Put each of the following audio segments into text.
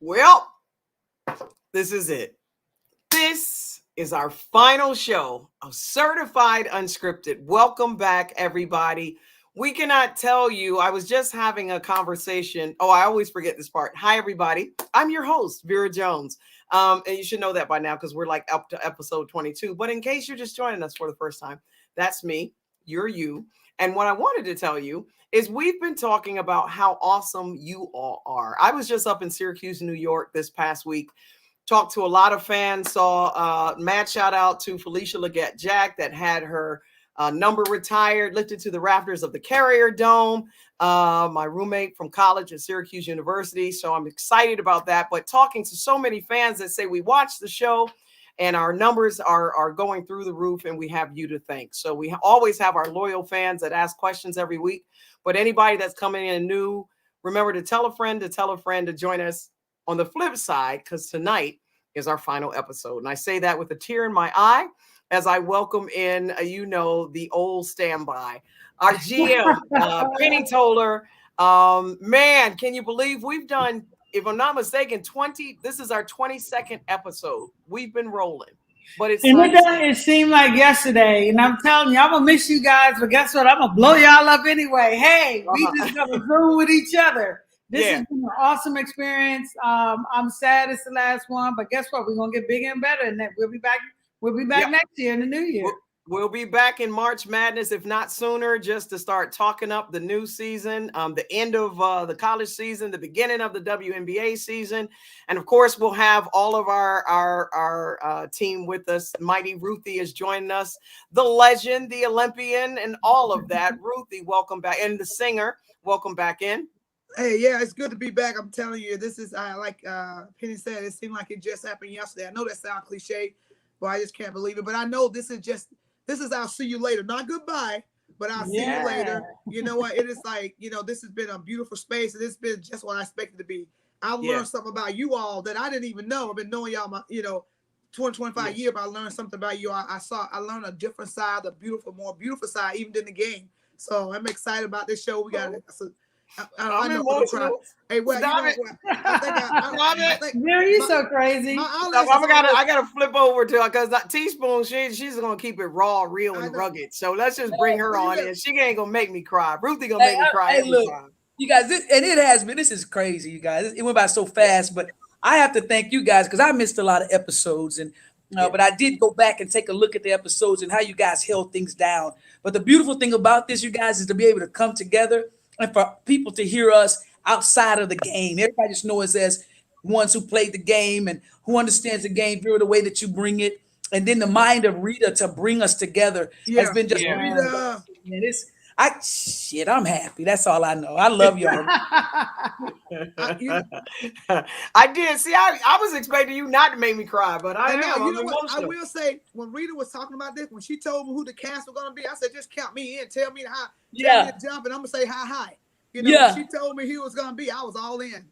Well, this is it. This is our final show of Certified Unscripted. Welcome back, everybody. We cannot tell you, I was just having a conversation. Oh, I always forget this part. Hi, everybody. I'm your host, Vera Jones. And you should know that by now because we're like up to episode 22. But in case you're just joining us for the first time, that's me. You're you. And what I wanted to tell you is we've been talking about how awesome you all are. I was just up in Syracuse, New York this past week. Talked to a lot of fans, saw mad shout out to Felicia Leggett Jack that had her number retired, lifted to the rafters of the Carrier Dome. My roommate from college at Syracuse University. So I'm excited about that. But talking to so many fans that say we watch the show and our numbers are going through the roof and we have you to thank. So we always have our loyal fans that ask questions every week. But anybody that's coming in new, remember to tell a friend to join us on the flip side, because tonight is our final episode. And I say that with a tear in my eye as I welcome in, the old standby, our GM, Penny Toler. Man, can you believe we've done, if I'm not mistaken, this is our 22nd episode. We've been rolling. But it seemed like yesterday. And I'm telling you, I'm going to miss you guys. But guess what? I'm going to blow y'all up anyway. Hey, we just got to Zoom with each other. This has been an awesome experience. I'm sad it's the last one, but guess what? We're gonna get bigger and better, and we'll be back. We'll be back next year in the new year. We'll be back in March Madness, if not sooner, just to start talking up the new season, the end of the college season, the beginning of the WNBA season, and of course, we'll have all of our team with us. Mighty Ruthie is joining us, the legend, the Olympian, and all of that. Ruthie, welcome back, and the singer, welcome back in. Hey, yeah, it's good to be back. I'm telling you, this is like Penny said, it seemed like it just happened yesterday. I know that sounds cliche, but I just can't believe it. But I know this is I'll see you later. Not goodbye, but I'll see you later. You know what? It is like, this has been a beautiful space, and it's been just what I expected to be. I've learned something about you all that I didn't even know. I've been knowing y'all my, 20, 25 years, but I learned something about you. I learned a different side, more beautiful side, even in the game. So I'm excited about this show. We got I'm emotional. Hey, well, I think you're so crazy. I gotta flip over to her because Teaspoon, she's gonna keep it raw, real, and rugged. So let's just bring her on in. She ain't gonna make me cry. Ruthie gonna make me cry every time. You guys, it has been. This is crazy, you guys. It went by so fast, but I have to thank you guys because I missed a lot of episodes, and but I did go back and take a look at the episodes and how you guys held things down. But the beautiful thing about this, you guys, is to be able to come together and for people to hear us outside of the game. Everybody just knows us as ones who played the game and who understands the game through the way that you bring it. And then the mind of Rita to bring us together has been just Rita. I'm happy. That's all I know. I love y'all. I did. See, I was expecting you not to make me cry, but I will say, when Rita was talking about this, when she told me who the cast was going to be, I said, just count me in. Tell me how. Tell me to jump, and I'm going to say hi. When she told me he was going to be, I was all in.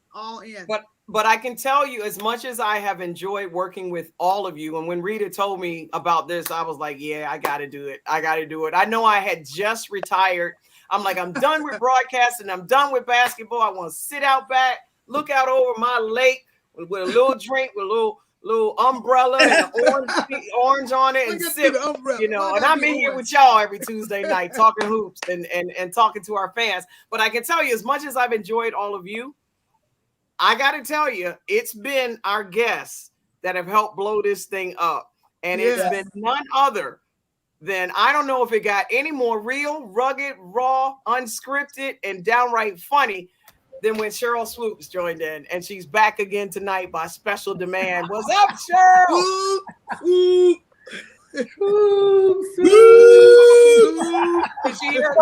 But I can tell you, as much as I have enjoyed working with all of you, and when Rita told me about this, I was like, yeah, I got to do it. I know I had just retired. I'm like, I'm done with broadcasting. I'm done with basketball. I want to sit out back, look out over my lake with a little drink, with a little umbrella and an orange on it, and sip, and I'm in here with y'all every Tuesday night talking hoops and talking to our fans. But I can tell you, as much as I've enjoyed all of you, I got to tell you, it's been our guests that have helped blow this thing up. And it's been none other than, I don't know if it got any more real, rugged, raw, unscripted, and downright funny than when Cheryl Swoops joined in. And she's back again tonight by special demand. What's up, Cheryl? Is she here?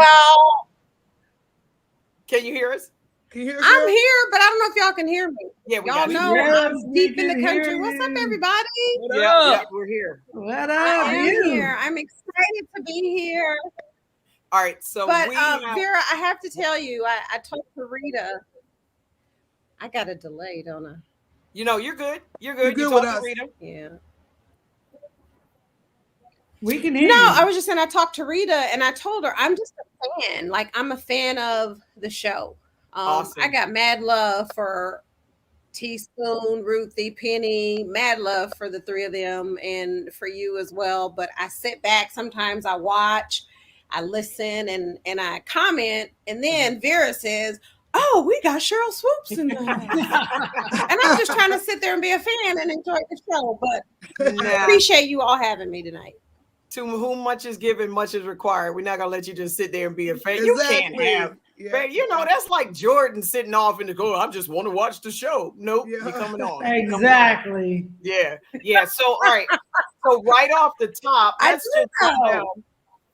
Can you hear us? I'm here, but I don't know if y'all can hear me. Yeah, y'all know I'm deep in the country. What's up, everybody? Yeah, we're here. What up? I am here. I'm excited to be here. All right, so Vera, I have to tell you, I told Rita, I got a delay, don't I? You're good. You're good. You with us. Rita. Yeah. We can hear you. No, I was just saying I talked to Rita and I told her I'm just a fan. Like, I'm a fan of the show. Awesome. I got mad love for Teaspoon, Ruthie, Penny, mad love for the three of them and for you as well. But I sit back, sometimes I watch, I listen, and I comment, and then Vera says, "Oh, we got Cheryl Swoops in there." And I'm just trying to sit there and be a fan and enjoy the show. But I appreciate you all having me tonight. To whom much is given, much is required. We're not gonna let you just sit there and be a fan. You can't have, you know, that's like Jordan sitting off in the go. I just want to watch the show. Nope, you're coming on. Exactly. Yeah. So all right. So right off the top, let's just come down.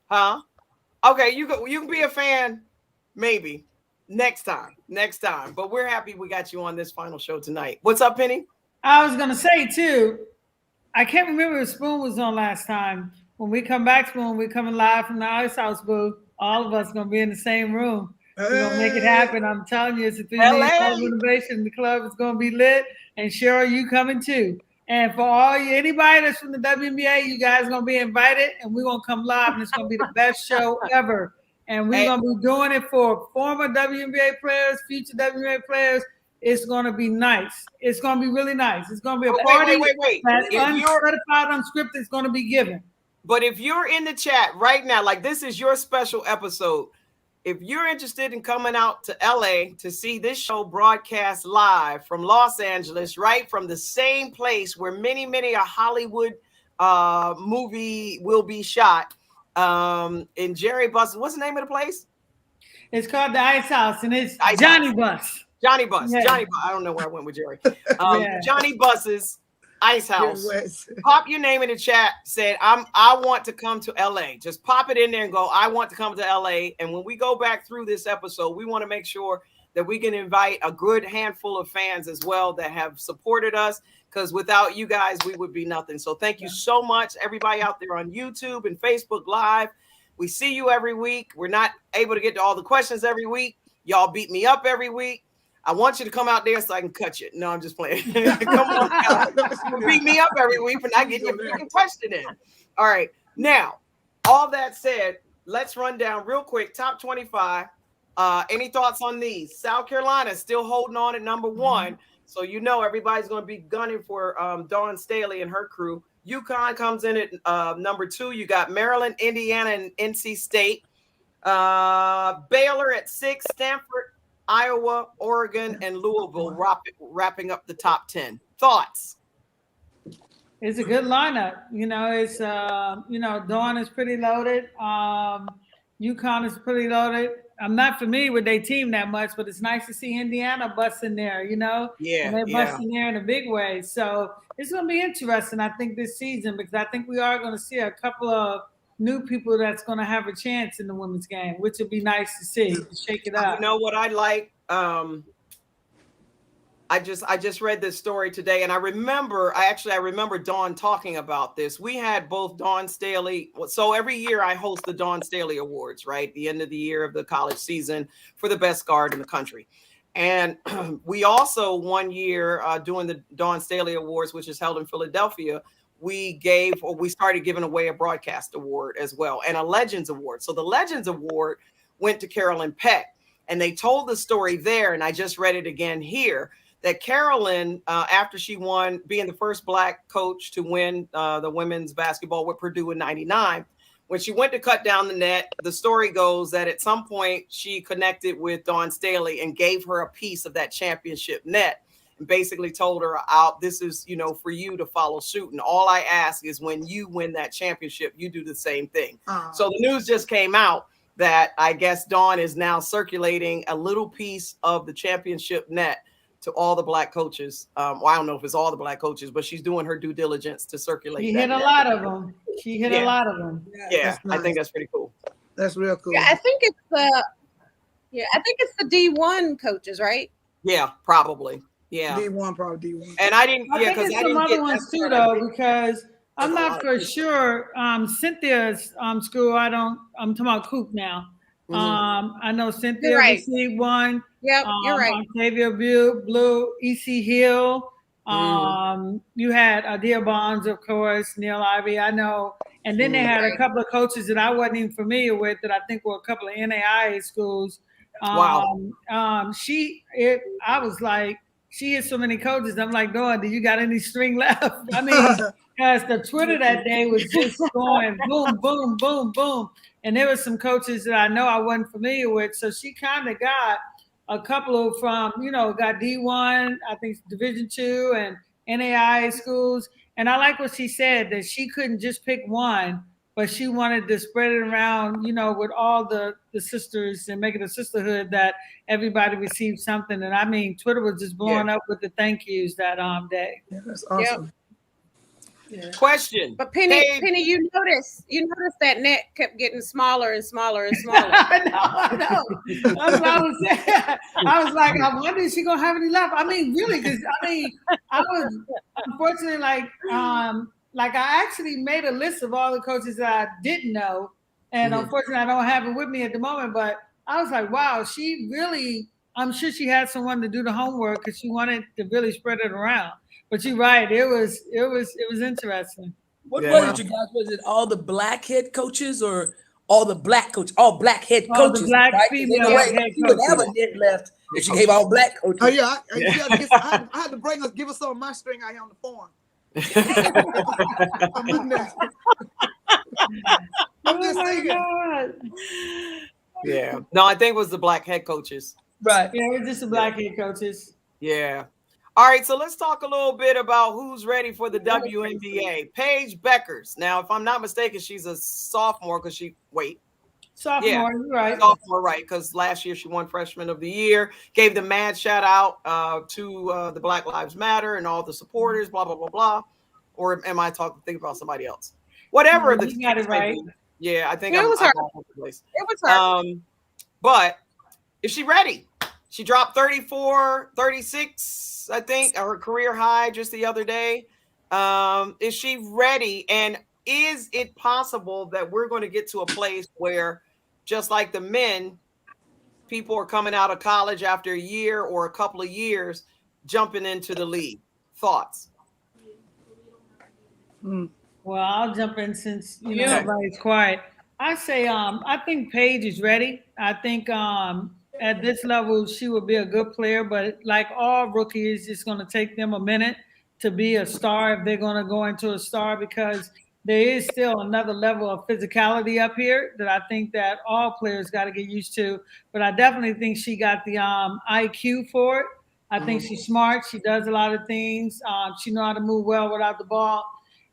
Huh? Okay, you can be a fan, maybe next time. But we're happy we got you on this final show tonight. What's up, Penny? I was gonna say too. I can't remember if Spoon was on last time. When we come back, Spoon, we're coming live from the Ice House booth. All of us gonna be in the same room. We're gonna make it happen. I'm telling you, it's a 3-day renovation. The club is gonna be lit. And Cheryl, you coming too. And for anybody that's from the WNBA, you guys gonna be invited, and we're gonna come live, and it's gonna be the best show ever. And we're gonna be doing it for former WNBA players, future WNBA players. It's going to be nice. It's going to be really nice. It's going to be a party that Certified Unscripted is going to be given. But if you're in the chat right now, like this is your special episode, if you're interested in coming out to LA to see this show broadcast live from Los Angeles, right from the same place where many a Hollywood movie will be shot in Jerry Bus. What's the name of the place? It's called the Ice House, and it's Johnny Bus. Johnny Bus. Yeah. Johnny Bus. I don't know where I went with Jerry. Johnny Bus's Ice House. Pop your name in the chat. Said I want to come to LA. Just pop it in there and go, I want to come to LA. And when we go back through this episode, we want to make sure that we can invite a good handful of fans as well that have supported us. Because without you guys, we would be nothing. So thank you so much, everybody out there on YouTube and Facebook Live. We see you every week. We're not able to get to all the questions every week. Y'all beat me up every week. I want you to come out there so I can cut you. No, I'm just playing. Come on out. Beat me up every week for not getting your freaking question in. All right. Now, all that said, let's run down real quick. Top 25. Any thoughts on these? South Carolina still holding on at number 1. So you know everybody's going to be gunning for Dawn Staley and her crew. UConn comes in at number 2. You got Maryland, Indiana, and NC State. Baylor at 6. Stanford, Iowa, Oregon, and Louisville wrapping up the top 10. Thoughts? It's a good lineup. You know, it's Dawn is pretty loaded. UConn is pretty loaded. I'm not familiar with their team that much, but it's nice to see Indiana busting there, you know? Yeah. And they're busting there in a big way. So it's going to be interesting, I think, this season, because I think we are going to see a couple of new people that's going to have a chance in the women's game, which would be nice to see, to shake it up. You know what I like? I just read this story today, and I remember Dawn talking about this. We had both Dawn Staley. So every year I host the Dawn Staley Awards, right? The end of the year of the college season for the best guard in the country. And we also one year doing the Dawn Staley Awards, which is held in Philadelphia, we started giving away a broadcast award as well and a Legends Award. So the Legends Award went to Carolyn Peck, and they told the story there, and I just read it again here, that Carolyn, after she won, being the first Black coach to win the women's basketball with Purdue in '99, when she went to cut down the net, the story goes that at some point she connected with Dawn Staley and gave her a piece of that championship net. And basically told her, this is, for you to follow suit. And all I ask is when you win that championship, you do the same thing. So the news just came out that I guess Dawn is now circulating a little piece of the championship net to all the Black coaches. Well, I don't know if it's all the Black coaches, but she's doing her due diligence to circulate. She hit a lot of them. Yeah, nice. I think that's pretty cool. That's real cool. Yeah, I think it's the D1 coaches, right? Yeah, probably. Yeah, D1, probably D1. And I didn't. I think it's some other ones too, though, because I'm not for sure. Cynthia's school. I'm talking about Coop now. I know Cynthia received one. Yep, you're right. Octavia Blue, E.C. Hill. You had Adia Bonds, of course, Neil Ivey. I know. And then they had a couple of coaches that I wasn't even familiar with that I think were a couple of NAIA schools. Wow. I was like, she has so many coaches. I'm like, Dawn, do you got any string left? I mean, because the Twitter that day was just going boom, boom, boom, boom. And there were some coaches that I know I wasn't familiar with. So she kind of got a couple of from, got D1, I think Division II and NAIA schools. And I like what she said, that she couldn't just pick one, but she wanted to spread it around, with all the sisters and make it a sisterhood that everybody received something. And I mean, Twitter was just blowing up with the thank yous that day. Yeah, that's awesome. Yep. Yeah. Question. But Penny, you noticed that net kept getting smaller and smaller and smaller. I know. That's what I was saying. I was like, I wonder if she gonna have any left. I mean, really, because I was unfortunately like I actually made a list of all the coaches that I didn't know, and unfortunately I don't have it with me at the moment. But I was like, wow, she really. I'm sure she had someone to do the homework because she wanted to really spread it around. But you're right. It was interesting. What was it, you guys? Was it all the black head coaches or all the black coaches? All black head coaches. All the black female head coaches. You would have a net left if she gave all black coaches. Oh yeah, I had to give her some of my string out here on the farm. I'm just saying. God. Yeah. No, I think it was the black head coaches. Right. Yeah, it was just the black head coaches. Yeah. All right, so let's talk a little bit about who's ready for the WNBA. Paige Beckers. Now, if I'm not mistaken, she's a sophomore because Sophomore, you're right. Sophomore, right, because last year she won Freshman of the Year. Gave the mad shout out to the Black Lives Matter and all the supporters, blah, blah, blah, blah. Or am I thinking about somebody else? Whatever. You got it right. Yeah, I think it was her. It was her. But is she ready? She dropped 34, 36, I think, her career high just the other day. Is she ready? And is it possible that we're going to get to a place where, just like the men, people are coming out of college after a year or a couple of years, jumping into the league? Thoughts? Well, I'll jump in since everybody's quiet. I say I think Paige is ready. I think at this level she would be a good player, but like all rookies, it's going to take them a minute to be a star if they're going to go into a star, because there is still another level of physicality up here that I think that all players got to get used to. But I definitely think she got the IQ for it. I think she's smart. She does a lot of things. She knows how to move well without the ball.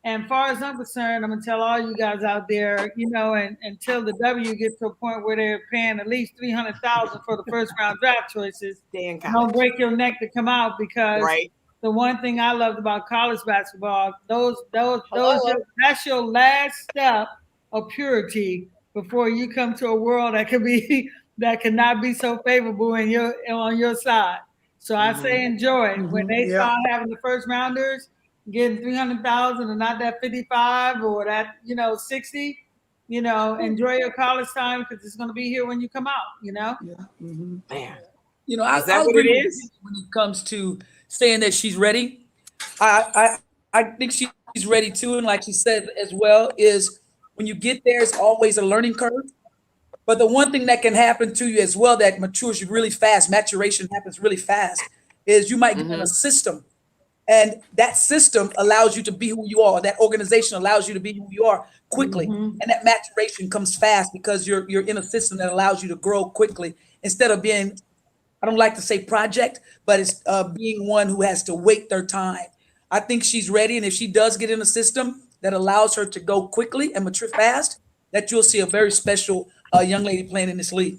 And as far as I'm concerned, I'm going to tell all you guys out there, and until the W gets to a point where they're paying at least $300,000 for the first round draft choices, don't break your neck to come out, because the one thing I loved about college basketball, that's your last step of purity before you come to a world that cannot be so favorable on your side. So I say enjoy it. When they start having the first rounders, getting 300,000 and not that 55 or that 60, enjoy your college time, because it's going to be here when you come out. Man, is that what it is when it comes to saying that she's ready? I think she's ready too, and like she said as well, is when you get there, it's always a learning curve. But the one thing that can happen to you as well that matures you really fast, maturation happens really fast, is you might get in a system. And that system allows you to be who you are. That organization allows you to be who you are quickly. And that maturation comes fast because you're in a system that allows you to grow quickly, instead of being, I don't like to say project, but it's being one who has to wait their time. I think she's ready. And if she does get in a system that allows her to go quickly and mature fast, that you'll see a very special young lady playing in this league.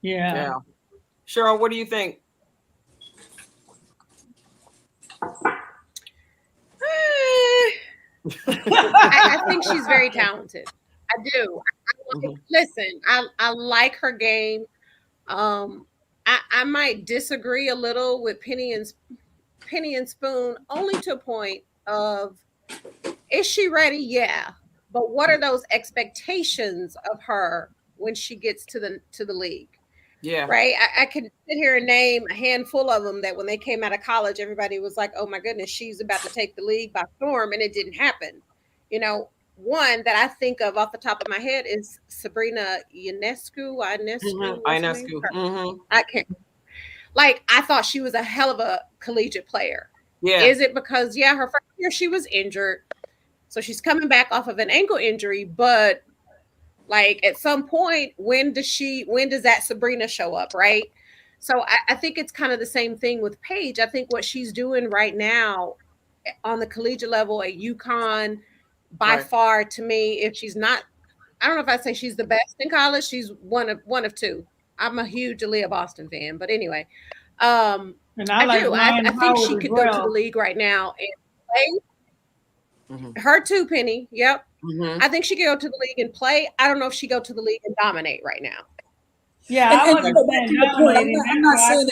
Yeah. Cheryl, what do you think? I think she's very talented. I do. Listen, I like her game. I might disagree a little with Penny and Spoon, only to a point of, is she ready? Yeah. But what are those expectations of her when she gets to the league? Yeah. Right. I could sit here and name a handful of them that when they came out of college, everybody was like, oh my goodness, she's about to take the league by storm. And it didn't happen. One that I think of off the top of my head is Sabrina Ionescu. I can't. like I thought she was a hell of a collegiate player. Yeah. Is it because her first year she was injured, so she's coming back off of an ankle injury, but like at some point, when does that Sabrina show up, right? So I think it's kind of the same thing with Paige. I think what she's doing right now on the collegiate level at UConn, by far, to me, if she's not, I don't know if I say she's the best in college, she's one of two. I'm a huge Aaliyah Boston fan, but anyway, and I think she could go to the league right now and play. Her too, Penny. Yep. I think she could go to the league and play. I don't know if she go to the league and dominate right now. Yeah, I'm not saying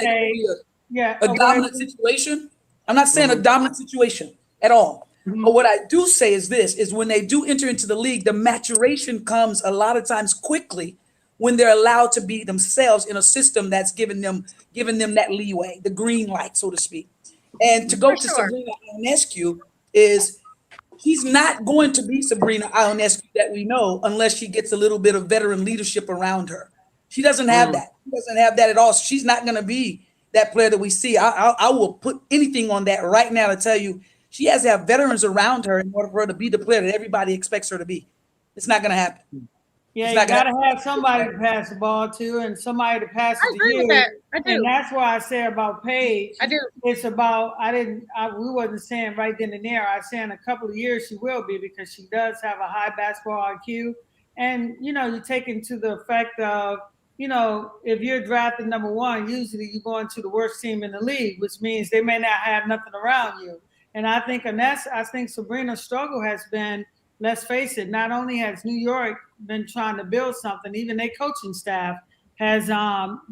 that a dominant situation. I'm not saying a dominant situation at all. But what I do say is this: is when they do enter into the league, the maturation comes a lot of times quickly when they're allowed to be themselves in a system that's giving them that leeway, the green light, so to speak. And to go to Sabrina Ionescu is. She's not going to be Sabrina Ionescu that we know unless she gets a little bit of veteran leadership around her. She doesn't have that. She doesn't have that at all. She's not going to be that player that we see. I will put anything on that right now to tell you she has to have veterans around her in order for her to be the player that everybody expects her to be. It's not going to happen. Yeah, you got to have somebody to pass the ball to and somebody to pass it to you. I do. And that's why I say about Paige. I do. It's about, we wasn't saying right then and there. I said in a couple of years she will be because she does have a high basketball IQ. And, you take into the effect of, if you're drafted number one, usually you're going to the worst team in the league, which means they may not have nothing around you. And I think Sabrina's struggle has been, let's face it, not only has New York been trying to build something, even their coaching staff has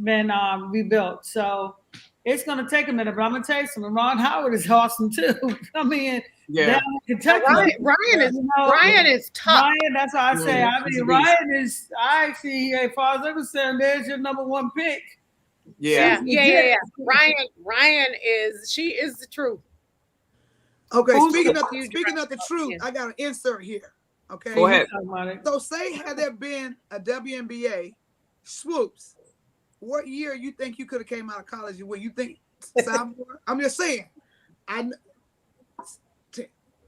been rebuilt. So it's going to take a minute, but I'm going to tell you something. Ron Howard is awesome too. I mean, down in Kentucky. Ryan is tough. Ryan, that's why I say, Ryan is, as far as I'm concerned, there's your number one pick. Yeah. Ryan she is the truth. Okay, speaking of the truth, I got an insert here. Okay, go ahead. So say had there been a WNBA swoops, what year you think you could have came out of college? What you think, sophomore? I'm just saying,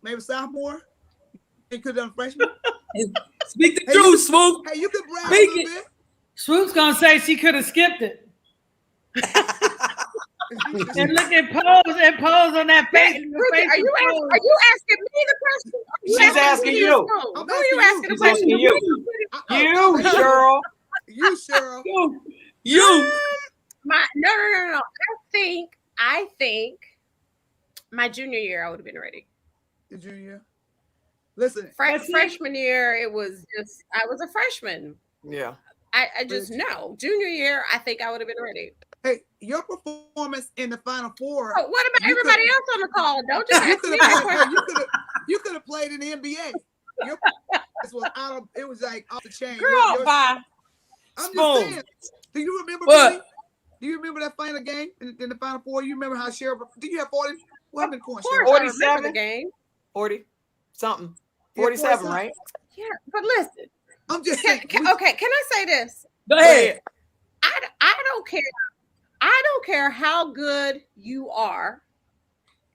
maybe sophomore. You could have done freshman. Speak the truth, Swoop. Hey, you could brag a little bit. Swoop's gonna say she could have skipped it. And look at pose on that face. Are you asking me the question? She's asking you. Who are you asking the question? You, Cheryl. You, Cheryl. You. No. I think my junior year I would have been ready. The junior year. Listen, freshman year I was a freshman. Yeah. I just know junior year I think I would have been ready. Hey, your performance in the Final Four. Oh, what about everybody else on the call? Don't just ask me that question. You could have played in the NBA. Your it was like off the chain. Girl, bye. I'm just saying. Do you remember? Billy? Do you remember that final game in the Final Four? You remember how Cheryl? Do you have 40? What happened, 47 the game. 40 something. 47, right? Yeah, but listen. I'm just saying. Can I say this? Go ahead. I don't care. I don't care how good you are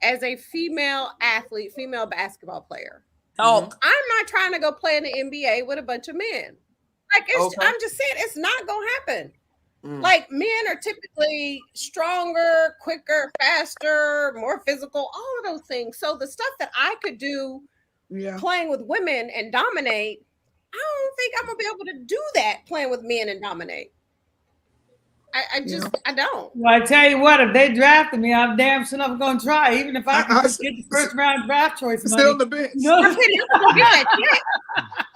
as a female athlete, female basketball player. I'm not trying to go play in the NBA with a bunch of men. I'm just saying it's not gonna happen. Like men are typically stronger, quicker, faster, more physical, all of those things. So the stuff that I could do playing with women and dominate, I don't think I'm gonna be able to do that playing with men and dominate. I don't. Well, I tell you what, if they drafted me, I'm damn sure I'm going to try, even if I can get the first round draft choice money. Still on the bench. No. I'm going to go get that check.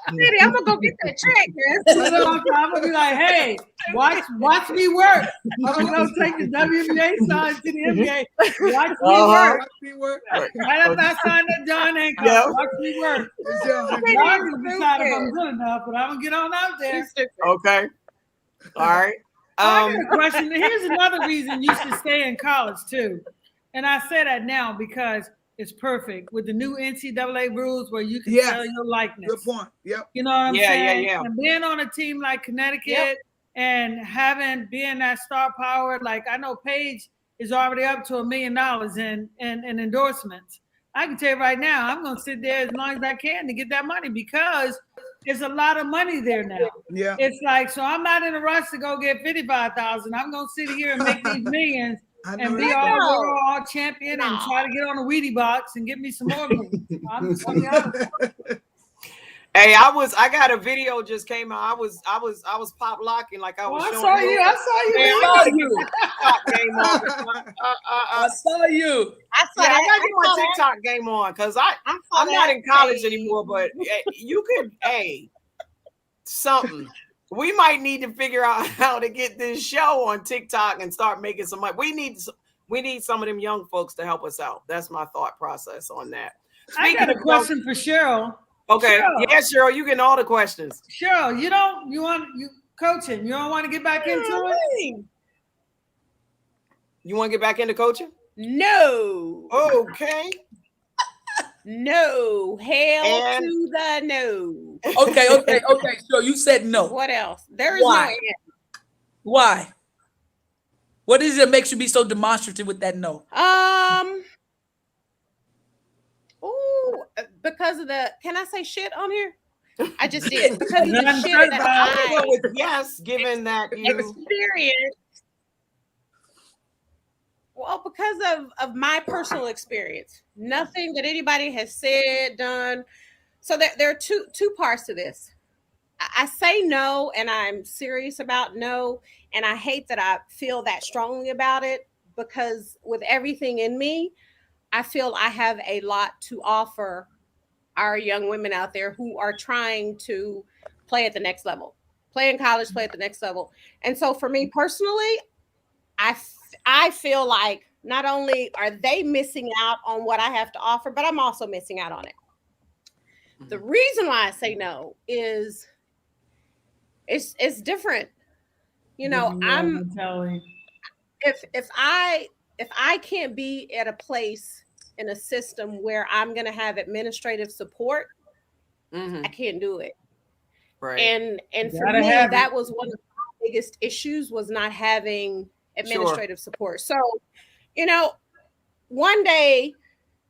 I'm going to go get that check, man. I'm going to be like, hey, watch me work. I'm going to take the WNBA sign to the NBA. Watch me work. Right after I signed that John Hancock, watch me work. I'm going to decide if I'm good enough, but I'm going to get on out there. Okay. All right. I got a question. Here's another reason you should stay in college too. And I say that now because it's perfect with the new NCAA rules where you can sell your likeness. Good point. Yep. You know what I'm saying? Yeah. And being on a team like Connecticut and being that star power. Like I know Paige is already up to $1 million in endorsements. I can tell you right now, I'm going to sit there as long as I can to get that money because there's a lot of money there now. Yeah. It's like, so I'm not in a rush to go get 55,000. I'm going to sit here and make these millions and be all champion and try to get on a Wheatie box and get me some more money. I'm just gonna be honest. Hey, I got a video just came out. I was pop locking like I was showing you. I saw you. I saw you. I gotta get my TikTok game on because I'm not in college anymore, but you could, something. We might need to figure out how to get this show on TikTok and start making some money. We need some of them young folks to help us out. That's my thought process on that. I got a question for Cheryl. Okay. Cheryl. Yeah, Cheryl, you getting all the questions. Cheryl, you coaching. You don't want to get back into it? You want to get back into coaching? No. Okay. No. Hell to the no. Okay. So you said no. What else? There is no answer. Why? What is it that makes you be so demonstrative with that no? Because of the, can I say shit on here? I just did. Because of the shit that I with yes, given that you experience. Well, because of my personal experience, nothing that anybody has said, done. So there are two parts to this. I say no, and I'm serious about no, and I hate that I feel that strongly about it because with everything in me, I feel I have a lot to offer our young women out there who are trying to play at the next level, play in college, play at the next level. And so for me personally, I feel like not only are they missing out on what I have to offer, but I'm also missing out on it. Mm-hmm. The reason why I say no is it's different. You know, if I can't be at a place in a system where I'm going to have administrative support, I can't do it. Right. And for me, that was one of the biggest issues was not having administrative support. So, you know, one day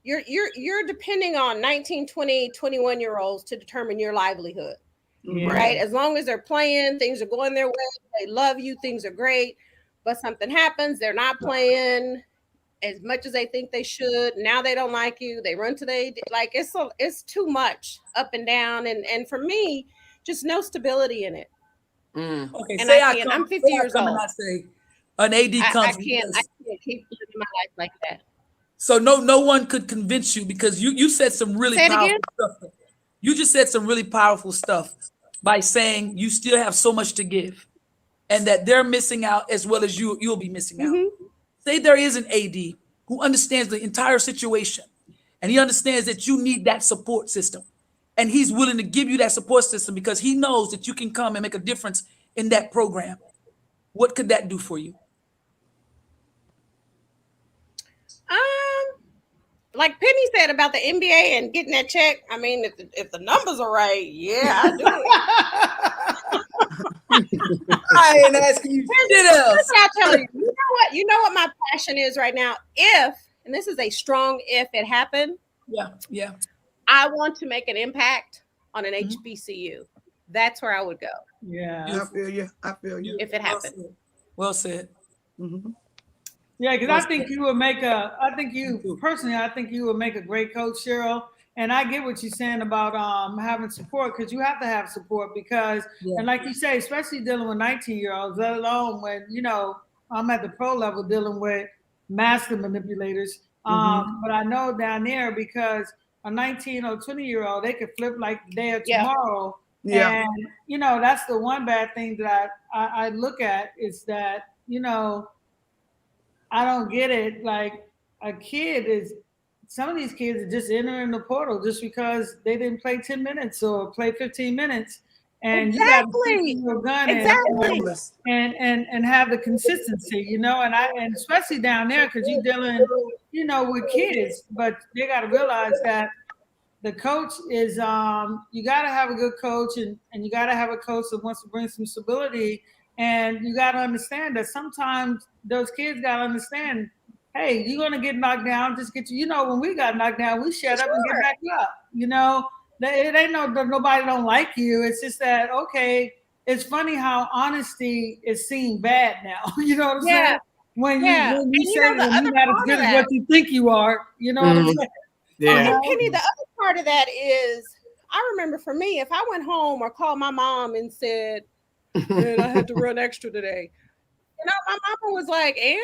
you're depending on 19, 20, 21-year-olds to determine your livelihood. Yeah. Right. As long as they're playing, things are going their way. They love you. Things are great. But something happens. They're not playing as much as they think they should. Now they don't like you. They run to it's too much up and down. And for me, just no stability in it. Okay. And I'm 50 years old. I say an AD comes. I can't keep living my life like that. So no one could convince you because you said some really powerful stuff. You just said some really powerful stuff by saying you still have so much to give and that they're missing out as well as you'll be missing out. Say there is an AD who understands the entire situation and he understands that you need that support system and he's willing to give you that support system because he knows that you can come and make a difference in that program. What could that do for you? Like Penny said about the NBA and getting that check. I mean, if the numbers are right, yeah, I do it. I ain't asking you shit else. That's what I tell you. You know what my passion is right now? And this is a strong if it happened. Yeah. I want to make an impact on an HBCU. That's where I would go. Yeah. I feel you. If it happened. Well said. Yeah, because I think you would make I think you would make a great coach, Cheryl. And I get what you're saying about having support because you have to have support because, and like you say, especially dealing with 19-year-olds, let alone when, you know, I'm at the pro level dealing with master manipulators. But I know down there because a 19 or 20-year-old, they could flip like day or tomorrow. Yeah. And, you know, that's the one bad thing that I look at is that, you know, I don't get it. Like some of these kids are just entering the portal just because they didn't play 10 minutes or play 15 minutes. And you got to stick your gun and have the consistency, you know, and especially down there because you're dealing, you know, with kids, but they got to realize that the coach is you got to have a good coach and you got to have a coach that wants to bring some stability And you got to understand that sometimes those kids got to understand, hey, you're going to get knocked down. Just get you know, when we got knocked down, we shut up and get back up. You know, it ain't nobody don't like you. It's just that, okay, it's funny how honesty is seen bad now. You know what I'm saying? When you say that you're not as good as what you think you are, you know what I'm saying? Yeah. And Penny, the other part of that is, I remember for me, if I went home or called my mom and said, man, I had to run extra today, you know, my mama was like, and?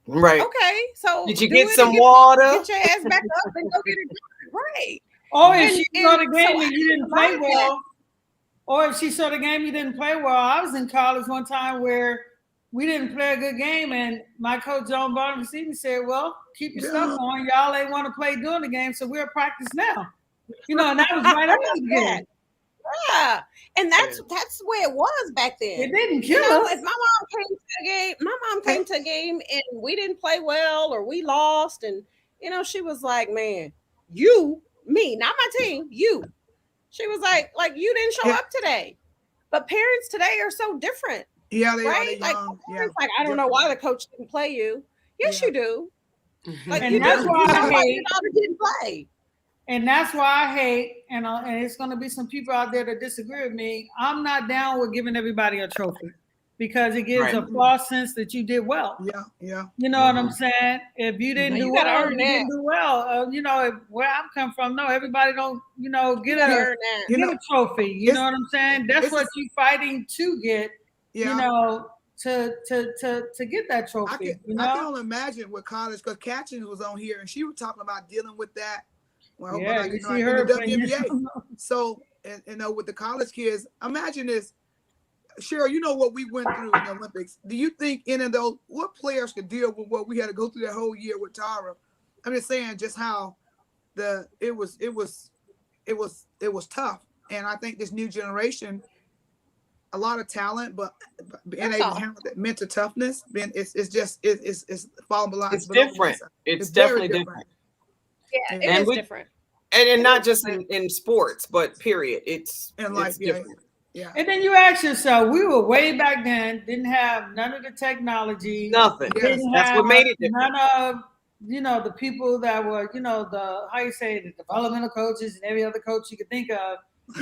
Right. Okay, so did you get some water? Get your ass back up and go get it done. Right. Or if she saw the game and you didn't play well, or if she saw the game you didn't play well. I was in college one time where we didn't play a good game, and my coach John Barnum said, well, keep your stuff on. Y'all ain't want to play during the game, so we're at practice now. You know, and that was right after the game. Yeah, and that's the way it was back then. It didn't kill us. If my mom came to a game and we didn't play well or we lost, and you know, she was like, man, me, not my team, you. She was like you didn't show up today. But parents today are so different. Yeah, they right? are. Like, like, I don't know why the coach didn't play you. Yes, you do. Like, and that's why I hate. Your daughter didn't play. And that's why I hate, and it's going to be some people out there that disagree with me. I'm not down with giving everybody a trophy because it gives a false sense that you did well. Yeah. You know what I'm saying? If you didn't do well, you didn't do well. You know, where I'm come from, no, everybody don't, you know, get a trophy. You know what I'm saying? That's what you're fighting to get. You know, to get that trophy. I can only imagine with college, because Catchings was on here and she was talking about dealing with that. Well, you see her in the WNBA. So, and you know, with the college kids, imagine this. Cheryl, you know what we went through in the Olympics. Do you think any of those, what players could deal with what we had to go through that whole year with Tara? I'm just saying just how it was tough. And I think this new generation, a lot of talent, but being able to handle that mental toughness, it's falling below. It's different. It's definitely different. Yeah, it is different. And not just in sports, but period. It's different. Yeah. And then you ask yourself, we were way back then, didn't have none of the technology. Nothing. That's what made it different. None of, you know, the people that were, you know, the developmental coaches and every other coach you could think of.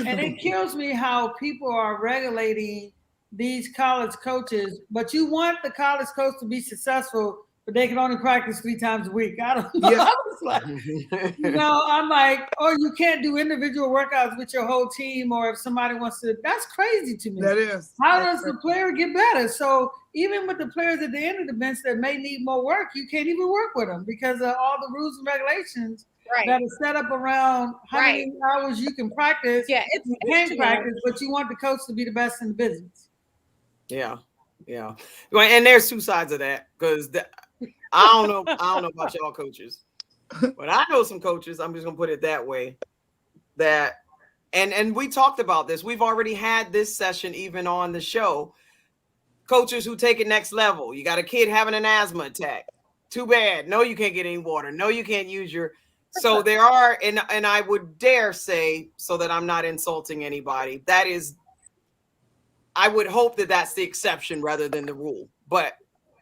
And it kills me how people are regulating these college coaches, but you want the college coach to be successful, but they can only practice 3 times a week. I don't know. I was like, you know, I'm like, oh, you can't do individual workouts with your whole team, or if somebody wants to, that's crazy to me. That is. How does the player get better? So even with the players at the end of the bench that may need more work, you can't even work with them because of all the rules and regulations that are set up around how many hours you can practice. Yeah, you can practice, but you want the coach to be the best in the business. Yeah. And there's 2 sides of that, because I don't know about y'all coaches, but I know some coaches. I'm just gonna put it that way. That and we talked about this. We've already had this session even on the show. Coaches who take it next level. You got a kid having an asthma attack. Too bad. No, you can't get any water. No, you can't use your. So there are, and I would dare say, so that I'm not insulting anybody, that is, I would hope that that's the exception rather than the rule. But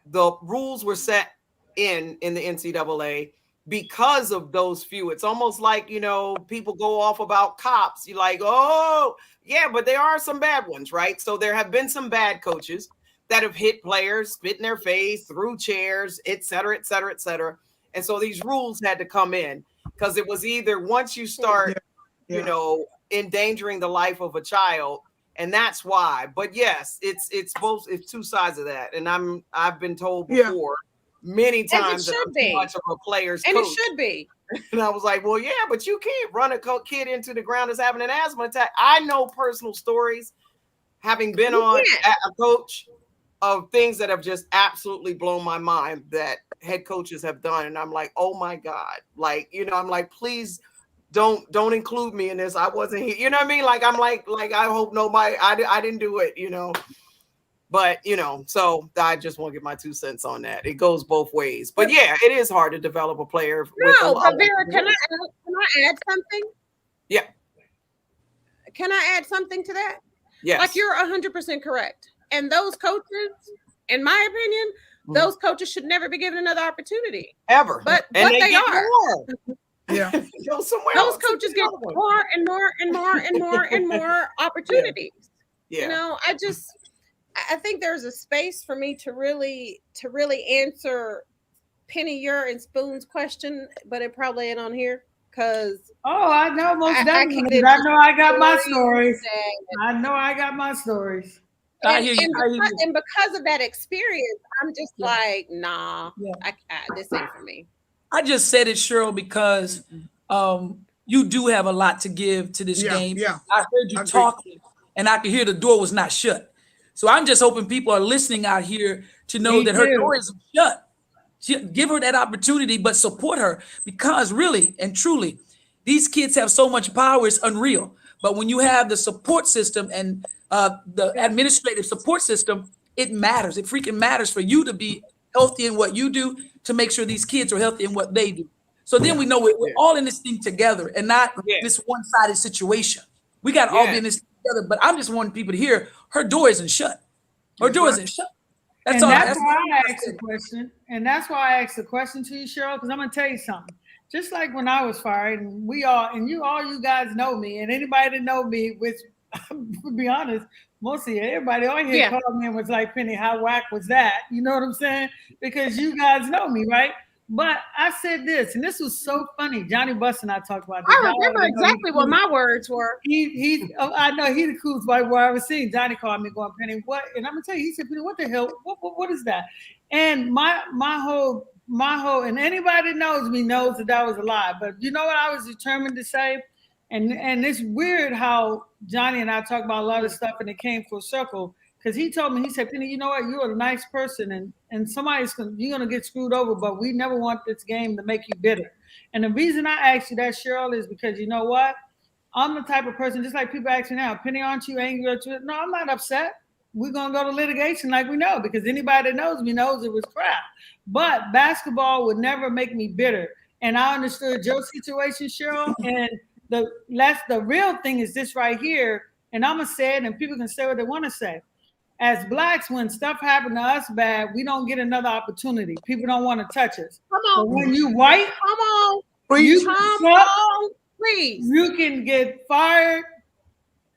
the rules were set in the NCAA because of those few. It's almost like, you know, people go off about cops. You're like, oh, yeah, but there are some bad ones, right? So there have been some bad coaches that have hit players, spit in their face, threw chairs, et cetera, et cetera, et cetera. And so these rules had to come in because it was either once you start, you know, endangering the life of a child, and that's why. But yes, it's 2 sides of that. And I've been told before many times that I'm too much of a player's coach. And it should be. And I was like, well, yeah, but you can't run a kid into the ground that's having an asthma attack. I know personal stories, having been on a coach, of things that have just absolutely blown my mind that head coaches have done. And I'm like, oh my God. Like, you know, I'm like, please don't include me in this. I wasn't here. You know what I mean? Like, I'm like, I hope nobody, I didn't do it, you know, but you know, so I just want to get my 2 cents on that. It goes both ways, but yeah, it is hard to develop a player. No, but Vera, can I add something? Yeah. Can I add something to that? Yes. Like, you're 100% correct. And those coaches, in my opinion, those coaches should never be given another opportunity. Ever. But and they are. More. Yeah. Go somewhere Those else. coaches get more and more and more and more and more opportunities. Yeah. You know, I think there's a space for me to really answer Penny, your and Spoon's question, but it probably ain't on here because I know most definitely. I know I got my stories. I know I got my stories. I hear you. And because of that experience, I'm just like, nah, this ain't for me. I just said it, Cheryl, because you do have a lot to give to this game. Yeah. I heard you talking, and I could hear the door was not shut. So I'm just hoping people are listening out here to know that her door isn't shut. Give her that opportunity, but support her, because really and truly, these kids have so much power, it's unreal. But when you have the support system and the administrative support system, it matters. It freaking matters for you to be healthy in what you do, to make sure these kids are healthy in what they do. So then we know we're all in this thing together and not this one-sided situation. We got to all be in this together. But I'm just wanting people to hear her door isn't shut. Her door isn't shut. That's all. That's why I asked the question. And that's why I asked the question to you, Cheryl, because I'm going to tell you something. Just like when I was fired, and you guys know me, and anybody that know me, which, to be honest, mostly everybody on here called me and was like, Penny, how whack was that? You know what I'm saying? Because you guys know me, right? But I said this, and this was so funny. Johnny Buss and I talked about this. I remember exactly what my words were. I know he the coolest white boy I ever seen. Johnny called me going, Penny, what? And I'm gonna tell you, he said, Penny, what the hell? What is that? And my whole, and anybody that knows me knows that was a lie. But you know what I was determined to say? And it's weird how Johnny and I talk about a lot of stuff, and it came full circle. Because he told me, he said, Penny, you know what? You're a nice person, and you're going to get screwed over, but we never want this game to make you bitter. And the reason I asked you that, Cheryl, is because you know what? I'm the type of person, just like people ask me now, Penny, aren't you angry? No, I'm not upset. We're going to go to litigation like we know, because anybody that knows me knows it was crap. But basketball would never make me bitter. And I understood your situation, Cheryl, and the real thing is this right here, and I'm going to say it, and people can say what they want to say. As Blacks, when stuff happened to us bad, we don't get another opportunity. People don't want to touch us. Come on. But when you white, come on. Please. You can get fired.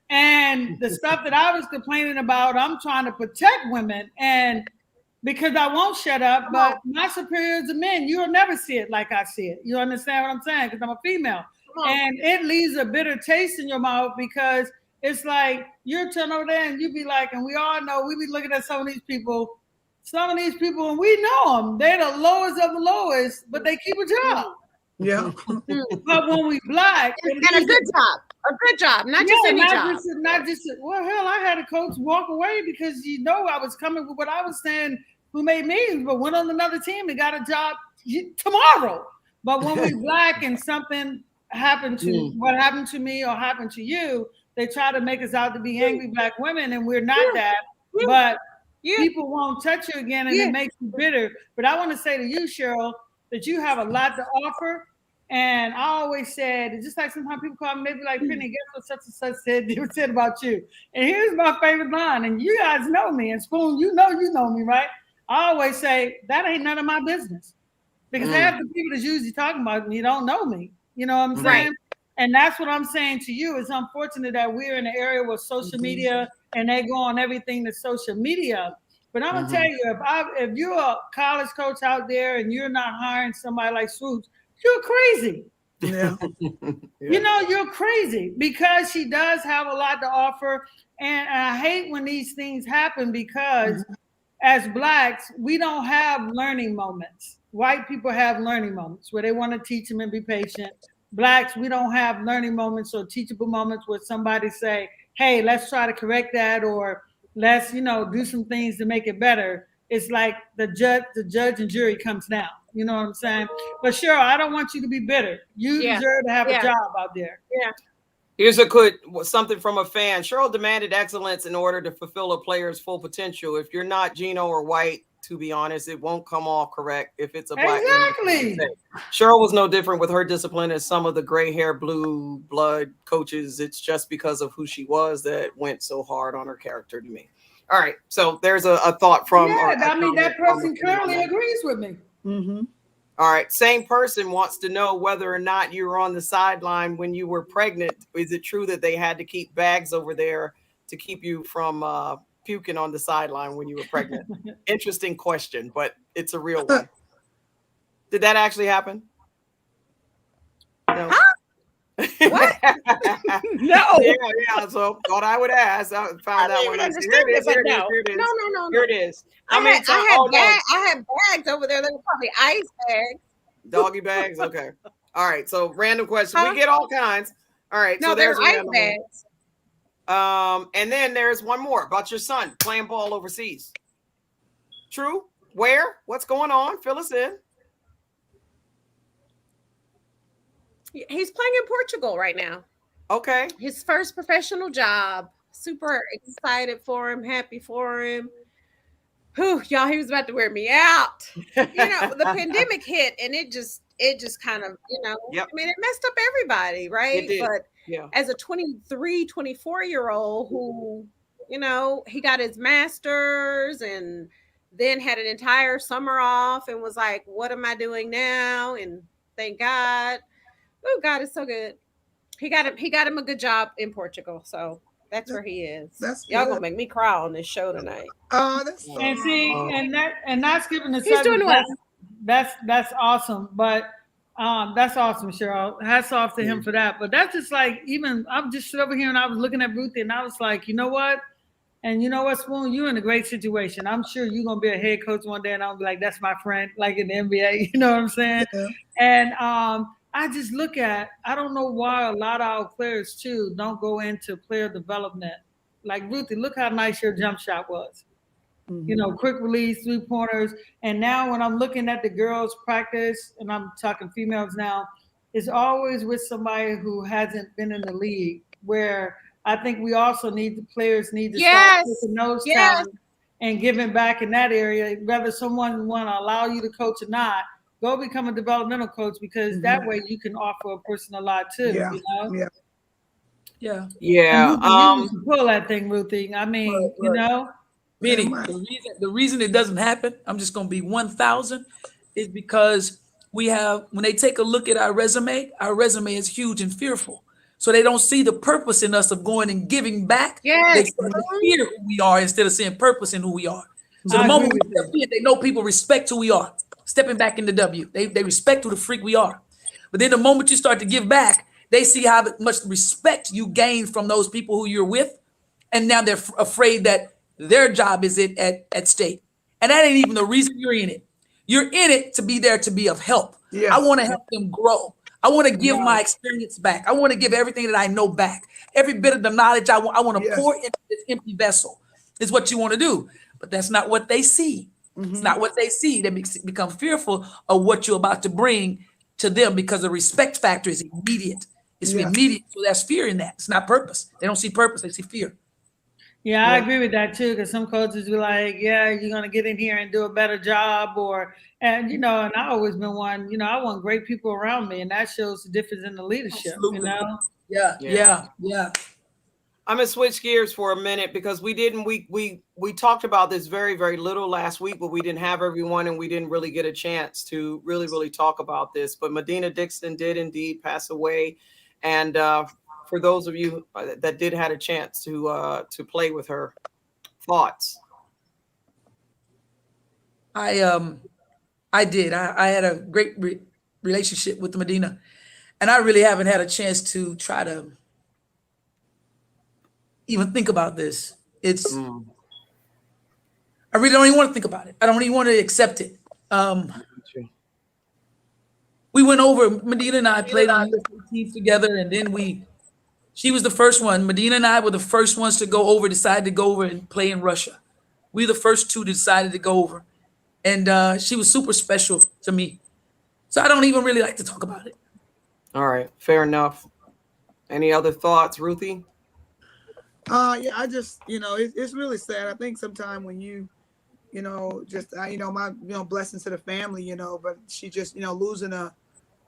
And the stuff that I was complaining about, I'm trying to protect women. And because I won't shut up, but my superiors are men. You'll never see it like I see it. You understand what I'm saying? Because I'm a female. And it leaves a bitter taste in your mouth, because it's like you're turning over there and you be like, and we all know, we be looking at some of these people, and we know them. They're the lowest of the lowest, but they keep a job. Yeah. But when we Black, and a good job, not just any job. Well, hell, I had a coach walk away because I was coming with what I was saying, who made millions, but went on another team and got a job tomorrow. But when we Black and something happened to what happened to me or happened to you, they try to make us out to be angry Black women, and we're not that. But people won't touch you again, and it makes you bitter. But I want to say to you, Cheryl, that you have a lot to offer. And I always said, just like sometimes people call me, they be like, Penny, guess what such and such said about you. And here's my favorite line, and you guys know me, and Spoon, you know me, right? I always say, that ain't none of my business. Because half the people that's usually talking about me don't know me. You know what I'm saying? Right. And that's what I'm saying to you. It's unfortunate that we're in an area with social media and they go on everything that's social media. But I'm gonna tell you, if you're a college coach out there and you're not hiring somebody like Swoops, you're crazy. Yeah. You're crazy, because she does have a lot to offer. And I hate when these things happen, because as Blacks, we don't have learning moments. White people have learning moments where they want to teach them and be patient. Blacks, we don't have learning moments or teachable moments where somebody say, hey, let's try to correct that, or let's, do some things to make it better. It's like the judge and jury comes down. You know what I'm saying? But Cheryl, I don't want you to be bitter. You deserve to have a job out there. Yeah. Here's something from a fan. Cheryl demanded excellence in order to fulfill a player's full potential. If you're not Gino or White, to be honest, it won't come off correct if it's a Black. Exactly. Cheryl was no different with her discipline as some of the gray hair, blue blood coaches. It's just because of who she was that went so hard on her character to me. All right. So there's a thought from. Yeah, I mean, that person currently currently agrees with me. Mm-hmm. All right. Same person wants to know whether or not you were on the sideline when you were pregnant. Is it true that they had to keep bags over there to keep you from puking on the sideline when you were pregnant? Interesting question, but it's a real one. Did that actually happen? No. Huh? What? No. Yeah. So thought I would ask. I found that one. Here it is. No. Here it is. I had bags over there. They were probably ice bags. Doggy bags. Okay. All right. So random question. Huh? We get all kinds. All right. No, so they're there's a ice random bags. one. And then there's one more about your son playing ball overseas. True? Where? What's going on? Fill us in. He's playing in Portugal right now. Okay. His first professional job. Super excited for him, happy for him. Whew, y'all, he was about to wear me out. You know, the pandemic hit and it just kind of, you know, Yep. I mean, it messed up everybody, right? It did. But Yeah. as a 23, 24-year-old who, you know, he got his master's and then had an entire summer off and was like, what am I doing now? And thank God. Oh, God is so good. He got him a good job in Portugal. So that's where he is. Y'all gonna make me cry on this show tonight. Oh, that's And see, and not skipping the He's subject. doing well. That's awesome. But that's awesome, Cheryl. Hats off to him for that. But that's just like, even I'm just over here and I was looking at Ruthie and I was like, you know what? And you know what, Spoon, you're in a great situation. I'm sure you're gonna be a head coach one day, and I'll be like, that's my friend, like in the NBA. You know what I'm saying? Yeah. And I just look at, I don't know why a lot of our players too don't go into player development. Like Ruthie, look how nice your jump shot was. Mm-hmm. You know, quick release, 3-pointers. And now when I'm looking at the girls practice, and I'm talking females now, it's always with somebody who hasn't been in the league, where I think we also need, the players need to start taking those talents and giving back in that area, whether someone want to allow you to coach or not. Go become a developmental coach, because that way you can offer a person a lot too. Yeah. You know? Yeah. Yeah. You can pull that thing, Ruthie. I mean, Right. you know. Benny, the reason it doesn't happen, I'm just going to be 1,000, is because when they take a look at our resume is huge and fearful. So they don't see the purpose in us of going and giving back. Yes. They start to fear who we are instead of seeing purpose in who we are. So the moment we step in, they know people respect who we are. Stepping back into W, they respect who the freak we are. But then the moment you start to give back, they see how much respect you gain from those people who you're with, and now they're afraid that their job is at stake. And that ain't even the reason you're in it. You're in it to be there to be of help. Yeah. I want to help them grow. I want to give my experience back. I want to give everything that I know back. Every bit of the knowledge I want to pour into this empty vessel is what you want to do. But that's not what they see. Mm-hmm. It's not what they see. They become fearful of what you're about to bring to them, because the respect factor is immediate. It's immediate. So there's fear in that. It's not purpose. They don't see purpose. They see fear. Yeah, I agree with that too, because some coaches be like, yeah, you're going to get in here and do a better job, and you know, and I always been one, you know, I want great people around me, and that shows the difference in the leadership. Absolutely. You know? Yeah. I'm gonna switch gears for a minute, because we talked about this very, very little last week, but we didn't have everyone and we didn't really get a chance to really talk about this. But Medina Dixon did indeed pass away, and for those of you that did had a chance to play with her, thoughts? I did. I had a great relationship with Medina, and I really haven't had a chance to try to even think about this. It's I really don't even want to think about it. I don't even want to accept it. We went over, Medina and I played on teams together, and then she was the first one. Medina and I were the first ones to go over, decided to go over and play in Russia. We were the first two that decided to go over. And she was super special to me. So I don't even really like to talk about it. All right, fair enough. Any other thoughts, Ruthie? Yeah, I just, it's really sad. I think sometimes when you just, my, blessings to the family, but she just, losing a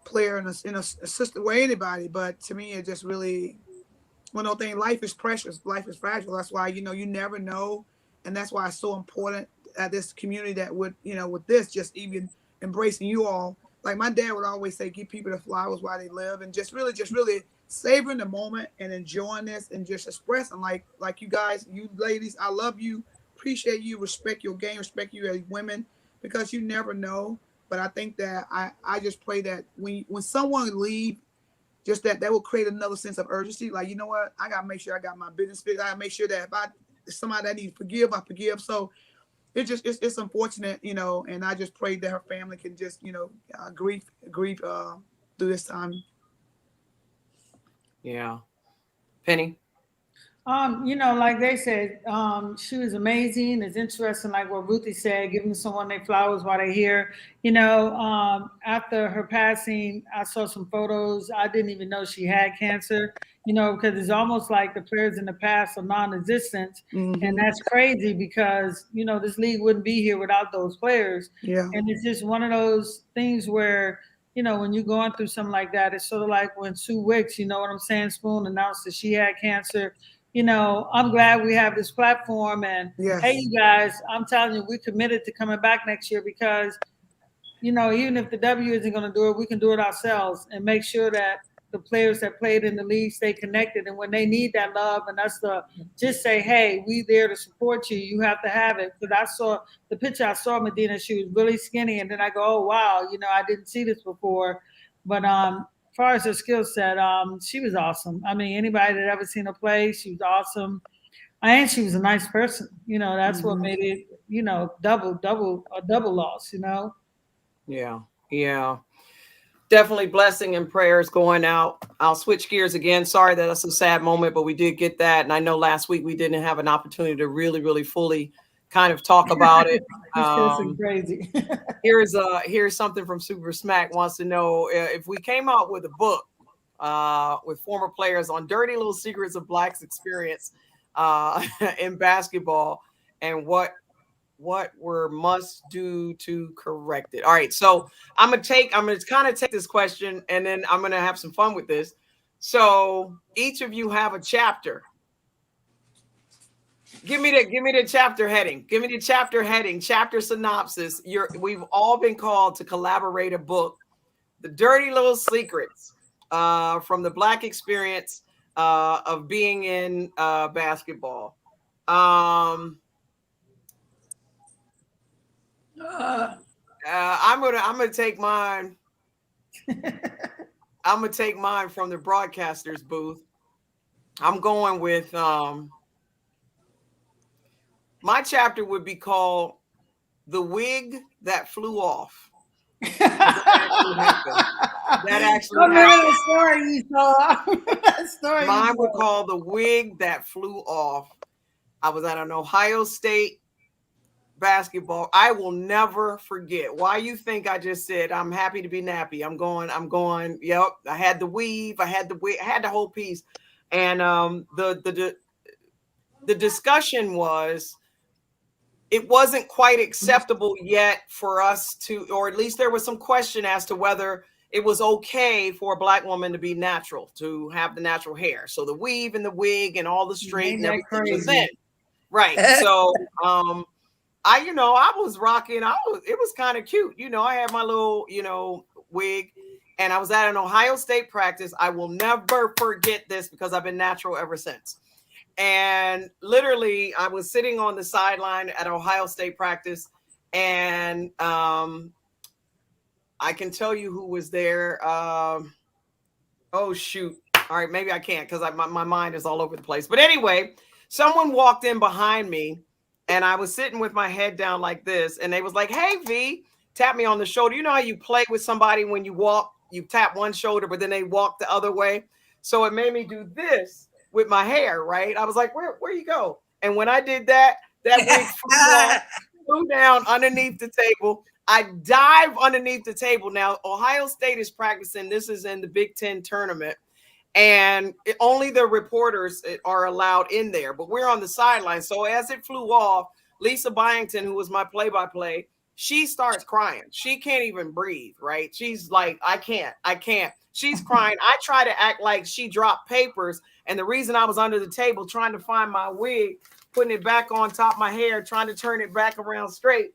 player and a sister, or anybody. But to me, it just really, one of those things, life is precious. Life is fragile. That's why, you never know. And that's why it's so important at this community that would, with this, just even embracing you all. Like my dad would always say, give people the flowers while they live, and just really savoring the moment and enjoying this and just expressing like you guys, you ladies, I love you, appreciate you, respect your game, respect you as women, because you never know. But I think that I just pray that when someone leave, just that will create another sense of urgency. Like, you know what, I gotta make sure I got my business fixed. I gotta make sure that if somebody that needs to forgive, I forgive. So it's unfortunate, and I just pray that her family can just, grieve through this time. Yeah. Penny? Like they said, she was amazing. It's interesting, like what Ruthie said, giving someone their flowers while they're here. After her passing, I saw some photos. I didn't even know she had cancer, because it's almost like the players in the past are non-existent. Mm-hmm. And that's crazy because, this league wouldn't be here without those players. Yeah. And it's just one of those things where, when you're going through something like that, it's sort of like when Sue Wicks, Spoon announced that she had cancer. I'm glad we have this platform, and yes. Hey, you guys, I'm telling you, we're committed to coming back next year because, even if the W isn't going to do it, we can do it ourselves and make sure that the players that played in the league stay connected. And when they need that love and us to just say, hey, we there to support you, you have to have it. Because I saw the picture, I saw Medina, she was really skinny. And then I go, oh, wow, I didn't see this before. But as far as her skill set, she was awesome. I mean, anybody that ever seen her play, she was awesome. And she was a nice person. That's what made it, double loss, Yeah. Yeah. Definitely blessing and prayers going out. I'll switch gears again. Sorry that that's a sad moment, but we did get that. And I know last week we didn't have an opportunity to really, really fully kind of talk about it. Crazy. Here's something from Super Smack wants to know if we came out with a book with former players on dirty little secrets of Black's experience in basketball and what were must do to correct it. All right, so I'm gonna kind of take this question and then I'm gonna have some fun with this. So each of you have a chapter. Give me the chapter heading. Give me the chapter heading, chapter synopsis. We've all been called to collaborate a book, The Dirty Little Secrets from the Black experience of being in basketball. I'm gonna take mine. I'm gonna take mine from the broadcaster's booth. I'm going with my chapter would be called "The Wig That Flew Off." That actually happened. Mine would call "The Wig That Flew Off." I was at an Ohio State basketball. I will never forget. Why you think I just said I'm happy to be nappy? I'm going. Yep. I had the weave. I had the whole piece. And the discussion was it wasn't quite acceptable yet for us to, or at least there was some question as to whether it was okay for a Black woman to be natural, to have the natural hair. So the weave and the wig and all the straight and everything was in. Right. So I was rocking. It was kind of cute. I had my little, wig, and I was at an Ohio State practice. I will never forget this because I've been natural ever since. And literally, I was sitting on the sideline at Ohio State practice, and I can tell you who was there. Oh, shoot. All right, maybe I can't because my mind is all over the place. But anyway, someone walked in behind me, and I was sitting with my head down like this, and they was like, "Hey, V," tap me on the shoulder. You know how you play with somebody when you walk, you tap one shoulder, but then they walk the other way. So it made me do this with my hair, right? I was like, where you go? And when I did that wig flew down underneath the table. I dive underneath the table. Now, Ohio State is practicing. This is in the Big Ten tournament. And only the reporters are allowed in there, but we're on the sideline. So as it flew off, Lisa Byington, who was my play-by-play, she starts crying. She can't even breathe, right? She's like, I can't. She's crying. I try to act like she dropped papers. And the reason I was under the table trying to find my wig, putting it back on top of my hair, trying to turn it back around straight,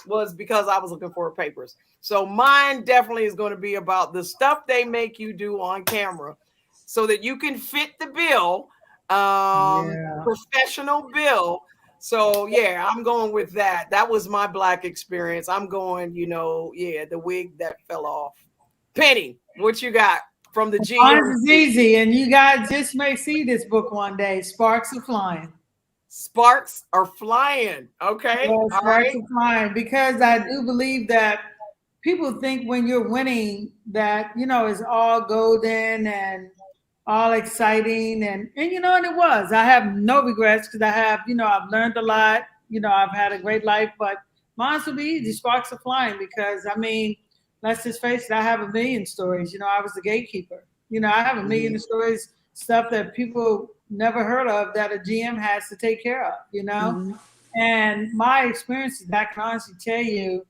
was because I was looking for papers. So mine definitely is going to be about the stuff they make you do on camera so that you can fit the bill, professional bill. So yeah, I'm going with that. That was my Black experience. I'm going, the wig that fell off. Penny, what you got from the GM? Mine's is easy, and you guys just may see this book one day. Sparks are flying. Sparks are flying. Okay. Yeah, sparks are flying, because I do believe that people think when you're winning that, it's all golden and all exciting. And it was. I have no regrets because I have, I've learned a lot. I've had a great life, but mine will be easy. Sparks are flying because, let's just face it, I have a million stories. I was the gatekeeper. I have a million stories, stuff that people never heard of that a GM has to take care of, And my experiences, I can honestly tell you,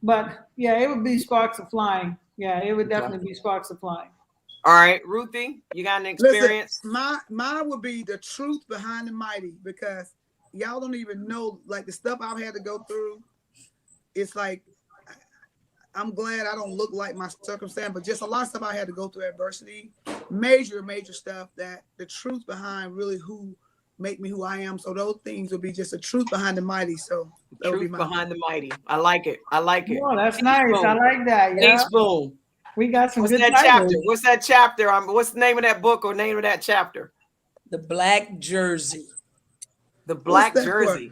but yeah, it would be sparks of flying. Yeah, it would definitely be sparks of flying. All right, Ruthie, you got an experience? Listen, mine would be the truth behind the mighty, because y'all don't even know, like, the stuff I've had to go through. It's like, I'm glad I don't look like my circumstance, but just a lot of stuff I had to go through, adversity, major stuff, that the truth behind really who make me who I am. So those things will be just the truth behind the mighty. So that would be behind the mighty. I like it. I like it. Oh, that's nice. I like that. Yeah. Boom. We got some. What's good that titles. chapter? What's that chapter? What's the name of that book or name of that chapter? The Black Jersey. The Black Jersey.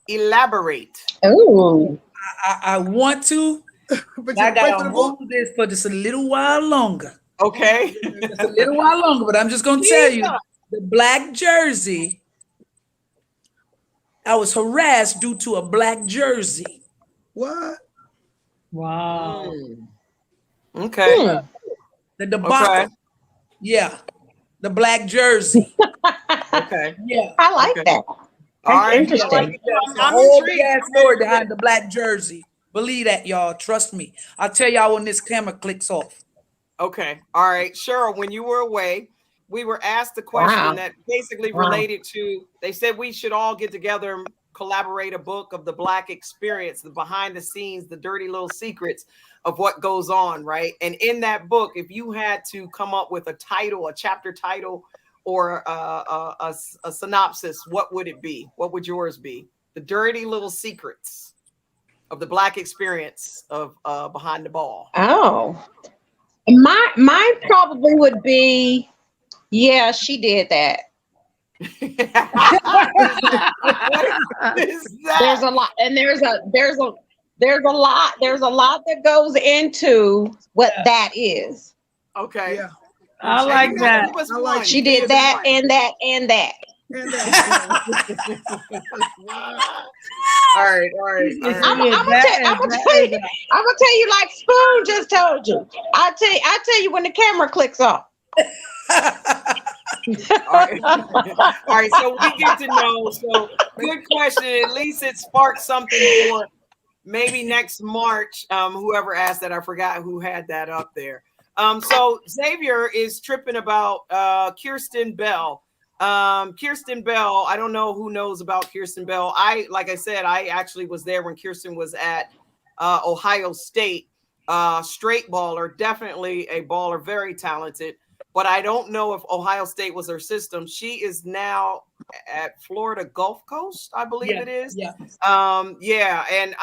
Elaborate. Oh. I want to, but I gotta hold this for just a little while longer. Okay. Just a little while longer, but I'm just gonna tell you, the Black Jersey, I was harassed due to a black jersey. What? Wow. Okay. The debacle. Okay. Yeah. The black jersey. Okay. Yeah. I like that. All right. Interesting. I'm whole bad story behind the black jersey. Believe that, y'all. Trust me. I'll tell y'all when this camera clicks off. Okay. All right. Cheryl, when you were away, we were asked a question that basically related to, they said we should all get together and collaborate a book of the Black experience, the behind the scenes, the dirty little secrets of what goes on, right? And in that book, if you had to come up with a title, a chapter title, or a synopsis, what would it be? What would yours be? The dirty little secrets of the Black experience of behind the ball. Oh, mine probably would be, yeah, she did that. There's a lot, and there's a lot that goes into what that is. Okay. Yeah. I like that. She did that and that and that. All right. I'm gonna tell you like Spoon just told you. I'll tell you when the camera clicks off. All right, so we get to know. So good question. At least it sparked something for maybe next March. Whoever asked that, I forgot who had that up there. So Xavier is tripping about Kirsten Bell. Kirsten Bell, I don't know who knows about Kirsten Bell. Like I said, I actually was there when Kirsten was at Ohio State. Straight baller, definitely a baller, very talented. But I don't know if Ohio State was her system. She is now at Florida Gulf Coast, I believe it is. Yeah. And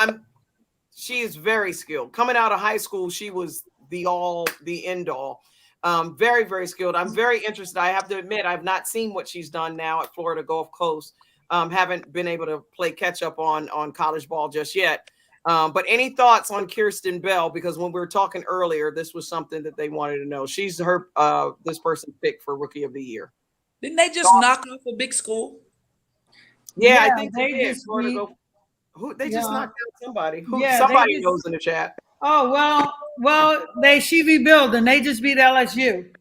she is very skilled. Coming out of high school, she was the end all. Very, very skilled. I'm very interested. I have to admit, I've not seen what she's done now at Florida Gulf Coast. Haven't been able to play catch up on college ball just yet. But any thoughts on Kirsten Bell? Because when we were talking earlier, this was something that they wanted to know. She's this person's pick for Rookie of the Year. Didn't they just knock off a big school? Yeah, I think they did. They just knocked out somebody. Somebody knows in the chat. Oh, well, she rebuilt and they just beat LSU.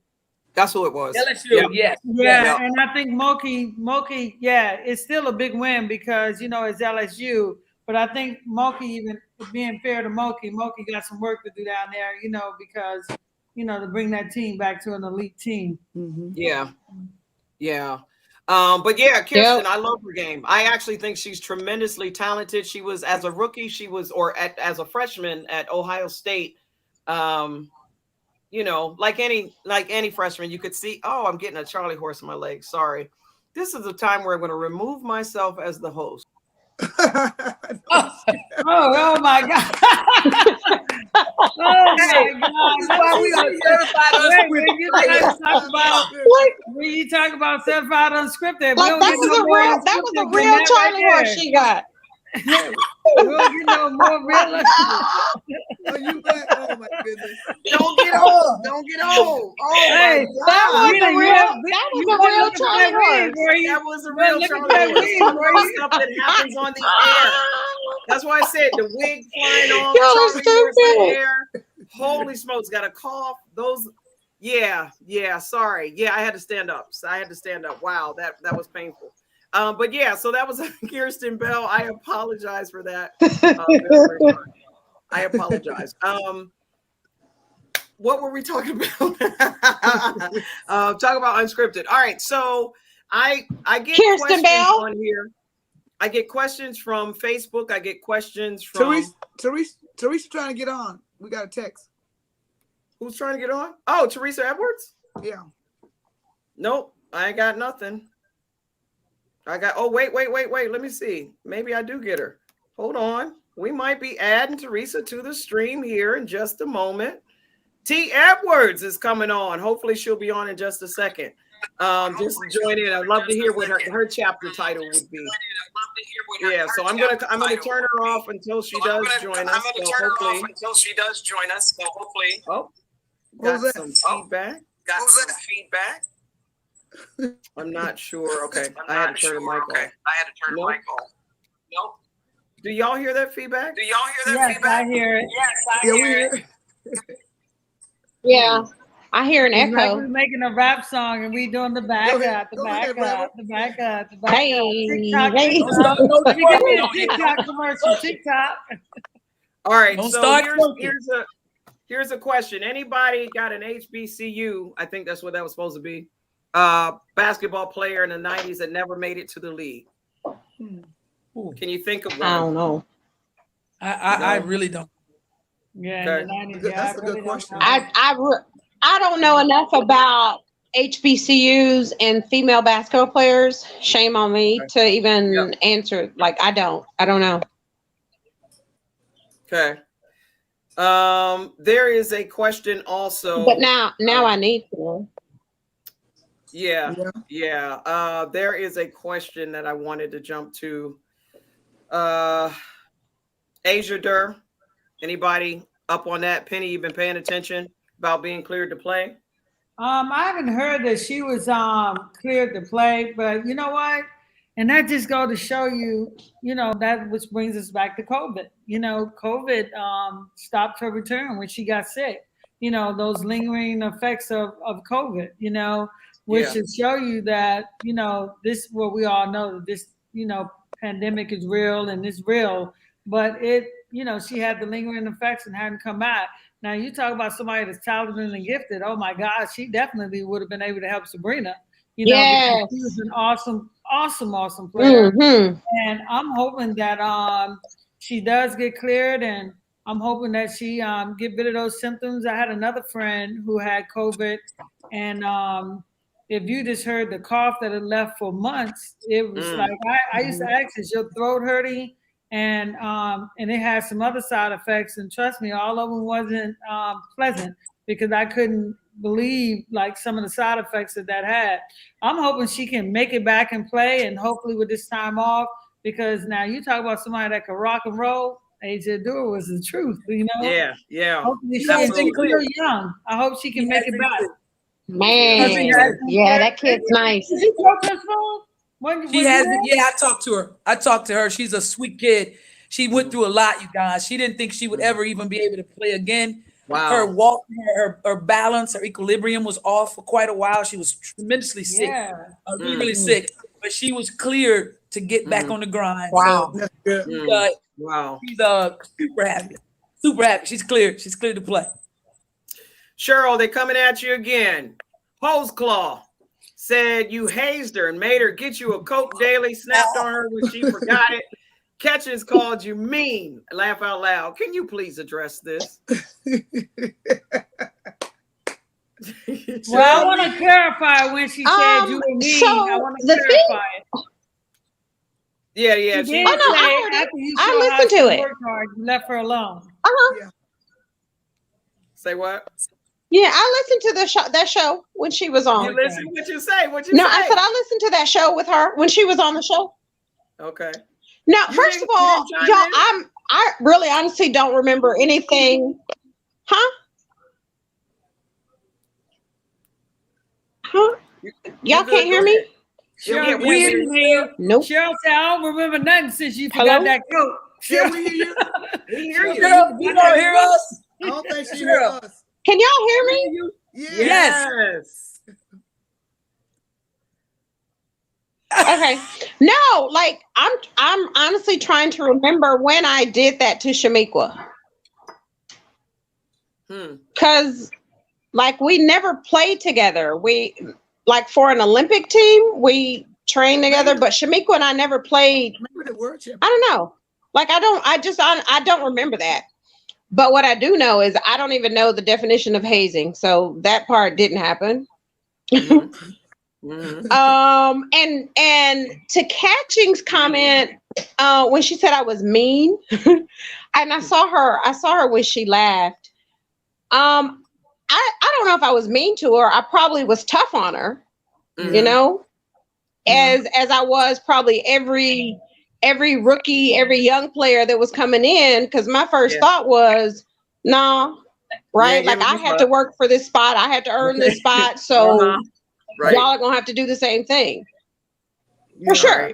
That's who it was. LSU, yes. Yeah, and I think Moki, it's still a big win because, it's LSU. But I think Moki, even being fair to Moki got some work to do down there, because, to bring that team back to an elite team. Mm-hmm. Yeah. But yeah, Kirsten, I love her game. I actually think she's tremendously talented. She was, as a rookie, as a freshman at Ohio State. You know, like any freshman, you could see, oh, I'm getting a Charlie horse in my leg. Sorry. This is the time where I'm going to remove myself as the host. Oh my God. Why we are certified when you talk about certified unscripted, like that was a real Charlie horse she got. We'll get no more real. Oh my goodness! Don't get old. Don't get old. Oh hey, that was a real Charlie horse. That was a real Charlie horse. Stuff that happens on the air. That's why I said the wig flying off, Charlie horse in the air. Holy smokes! Got a cough. Those. Yeah. Sorry. Yeah, I had to stand up. Wow, that was painful. But yeah, so that was Kirsten Bell. I apologize for that. I apologize. What were we talking about? Talk about unscripted. All right, so I get Kirsten questions Bell on here. I get questions from Facebook. I get questions from Teresa trying to get on. We got a text. Who's trying to get on? Oh, Teresa Edwards? Yeah. Nope, I ain't got nothing. Wait. Let me see. Maybe I do get her. Hold on. We might be adding Teresa to the stream here in just a moment. T. Edwards is coming on. Hopefully she'll be on in just a second. Just join in. I'd love to hear what her chapter title would be. Yeah, so I'm gonna turn her off until she does join us. Oh, got some feedback. I'm not sure. Okay, I had to turn the mic off. Nope. Do y'all hear that feedback? Yes, I hear it. Hear it. Yeah, I hear an It's like echo. we're making a rap song and we doing the back up. TikTok commercial. TikTok. All right, Don't so start here's a question. Anybody got an HBCU? I think that's what that was supposed to be. Basketball player in the 90s that never made it to the league. Can you think of one? I don't know. I really don't. Yeah, Okay. in the 90s, That's a good question. I don't know enough about HBCUs and female basketball players. Shame on me to even answer. Like I don't know. Okay. There is a question also. But now I need to know. Yeah. There is a question that I wanted to jump to. Asia Durr, anybody up on that? Penny, you've been paying attention about being cleared to play? I haven't heard that she was cleared to play, but you know what? And that just goes to show you, that which brings us back to COVID. COVID stopped her return when she got sick. Those lingering effects of COVID, which should show you that, this, what we all know, that this, pandemic is real and it's real, but she had the lingering effects and hadn't come out. Now you talk about somebody that's talented and gifted. Oh my God, she definitely would have been able to help Sabrina. Because she was an awesome player. Mm-hmm. And I'm hoping that she does get cleared, and I'm hoping that she get rid of those symptoms. I had another friend who had COVID, and if you just heard the cough that had left for months, it was like I used to ask, is your throat hurting? And it had some other side effects, and trust me, all of them wasn't pleasant, because I couldn't believe like some of the side effects that had. I'm hoping she can make it back and play, and hopefully with this time off, because now you talk about somebody that can rock and roll. AJ Dewar was the truth, Yeah. Hopefully she's still young. I hope she can make it back. Man, yeah, that kid's nice. Did you talk to her phone? She has. Yeah, I talked to her. She's a sweet kid. She went through a lot, you guys. She didn't think she would ever even be able to play again. Wow. Her walk, her balance, her equilibrium was off for quite a while. She was tremendously sick, really sick, but she was cleared to get back on the grind. Wow. So, Wow. She's super happy. Super happy. She's cleared. She's cleared to play. Cheryl, they're coming at you again. Hose claw. said you hazed her and made her get you a Coke daily, snapped on her when she forgot it. Catchings called you mean. Laugh out loud. Can you please address this? Well, I want to clarify when she said you were mean. So I want to the clarify it. Yeah. She She did Oh, no, say I heard it. after you I saw how listened to she it. worked hard, you left her alone. say what? Yeah, I listened to that show when she was on. You listen. What you say? What you No, say? I said I listened to that show with her when she was on the show. Okay. Now, You first of didn't all, chime y'all, in? I really honestly don't remember anything. Huh? Y'all good, can't hear go me? ahead. Cheryl, Yeah, we didn't hear you. Nope. Cheryl said, I don't remember nothing since you Hello? forgot that coat. Yeah, we hear you. We hear you. Cheryl, you don't hear us? I don't think she hear Cheryl. us. Can y'all hear me? Yeah. Yes. Okay. No, like I'm honestly trying to remember when I did that to Shamiqua. Cause like we never played together. We like for an Olympic team, we trained together, but Shamiqua and I never played. Remember the word champion. I don't know. Like I don't remember that. But what I do know is I don't even know the definition of hazing. So that part didn't happen. And to Catching's comment, when she said I was mean, and I saw her when she laughed. I don't know if I was mean to her. I probably was tough on her, you know, as I was probably every rookie, every young player that was coming in. Because my first thought was, nah, right? Yeah, like I had to work for this spot. I had to earn this spot. So Right. y'all are gonna have to do the same thing. For sure.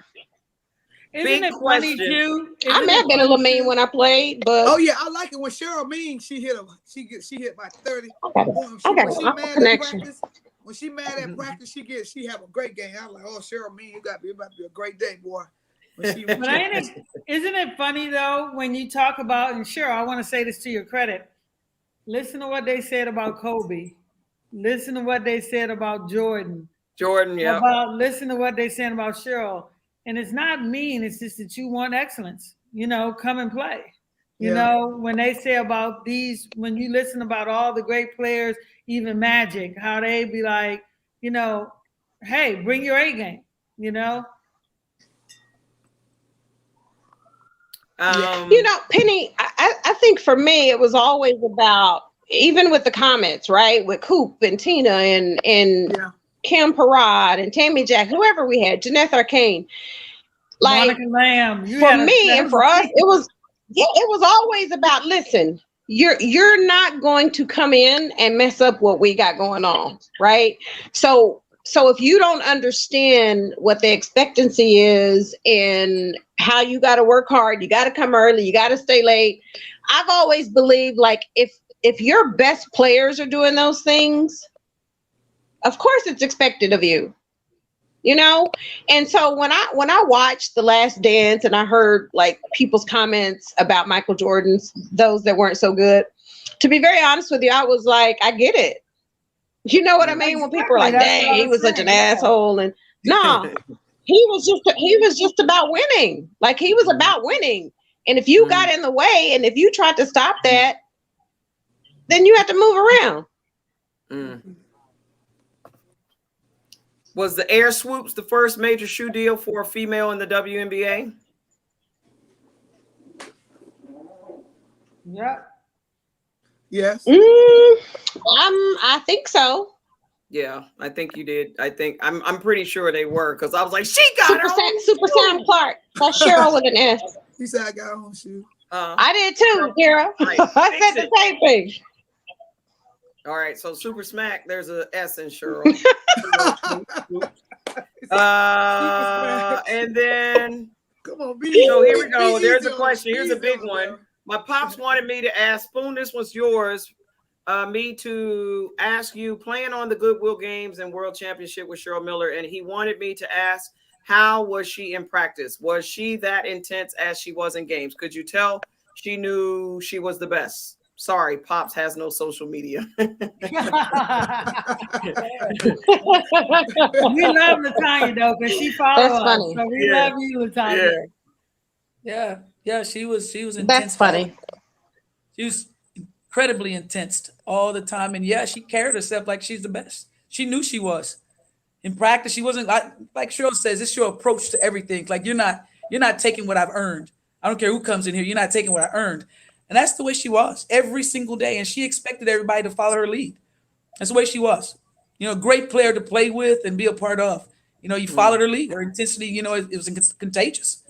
Isn't it funny too? I may have been a little mean when I played, but Oh yeah, I like it when Cheryl mean she hit him. She hit by 30. When she mad at practice, she have a great game. I'm like, oh Cheryl mean, it about to be a great day, boy. But isn't it funny though when you talk about, and Cheryl, I want to say this to your credit. Listen to what they said about Kobe. Listen to what they said about Jordan. Yeah. Listen to what they said about Cheryl. And it's not mean. It's just that you want excellence. You know, come and play. You know, when they say about these, when you listen about all the great players, even Magic, how they be like, you know, hey, bring your A game, you know? You know, Penny, I think for me, it was always about, even with the comments, right? With Coop and Tina and Kim Parad and Tammy Jack, whoever we had, Janeth Arcane. Like Monica Lamb, for me and for us, it was always about, listen, you're not going to come in and mess up what we got going on, right? So if you don't understand what the expectancy is and how you got to work hard, you got to come early, you got to stay late. I've always believed like if your best players are doing those things, of course it's expected of you, you know? And so when I watched The Last Dance and I heard like people's comments about Michael Jordan's, those that weren't so good, to be very honest with you, I was like, I get it. You know what I mean? When people are like, dang, he was such an asshole. And no, he was just about winning. Like he was about winning. And if you got in the way and if you tried to stop that, then you have to move around. Was the Air Swoops the first major shoe deal for a female in the WNBA? Yeah. Yes. I think so. Yeah, I think you did. I'm pretty sure they were because I was like, she got Super Sam Clark. That's Cheryl with an S. He said I got her own shoe. I did too, Kira. I said the same thing. All right, so Super Smack, there's a S in Cheryl. And then come on, B. So here we go. There's a question. Here's a big one. My pops wanted me to ask Spoon, this was yours. Me to ask you, playing on the Goodwill Games and World Championship with Cheryl Miller, and he wanted me to ask, how was she in practice? Was she that intense as she was in games? Could you tell she knew she was the best? Sorry, Pops has no social media. We love Latanya though, because she follows us. funny. So we love you, Latanya. Yeah. She was intense. That's funny. She was incredibly intense all the time, and yeah, she carried herself like she's the best. She knew she was. In practice, she wasn't like Cheryl says. It's your approach to everything. Like you're not taking what I've earned. I don't care who comes in here. You're not taking what I earned, and that's the way she was every single day. And she expected everybody to follow her lead. That's the way she was. Great player to play with and be a part of. You followed her lead. Her intensity, it was contagious.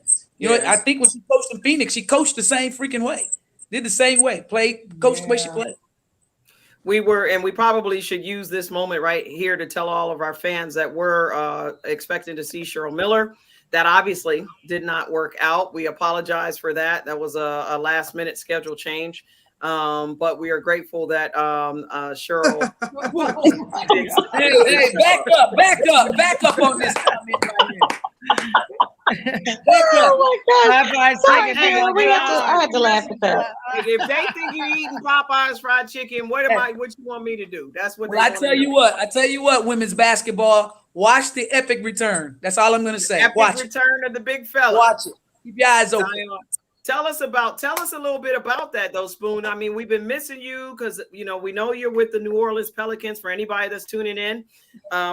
I think when she coached in Phoenix, she coached the same freaking way. Did the same way. Coached the way she played. We probably should use this moment right here to tell all of our fans that we're expecting to see Cheryl Miller. That obviously did not work out. We apologize for that. That was a last minute schedule change. But we are grateful that Cheryl. hey, back up on this comment right here. Oh my God! Sorry, I had to laugh at that. If they think you're eating Popeye's fried chicken, what you want me to do? That's what. I tell you what, women's basketball. Watch the epic return. That's all I'm going to say. Watch the return of the big fella. Watch it. Keep your eyes open. Tell us a little bit about that, though, Spoon. I mean, we've been missing you because we know you're with the New Orleans Pelicans. For anybody that's tuning in,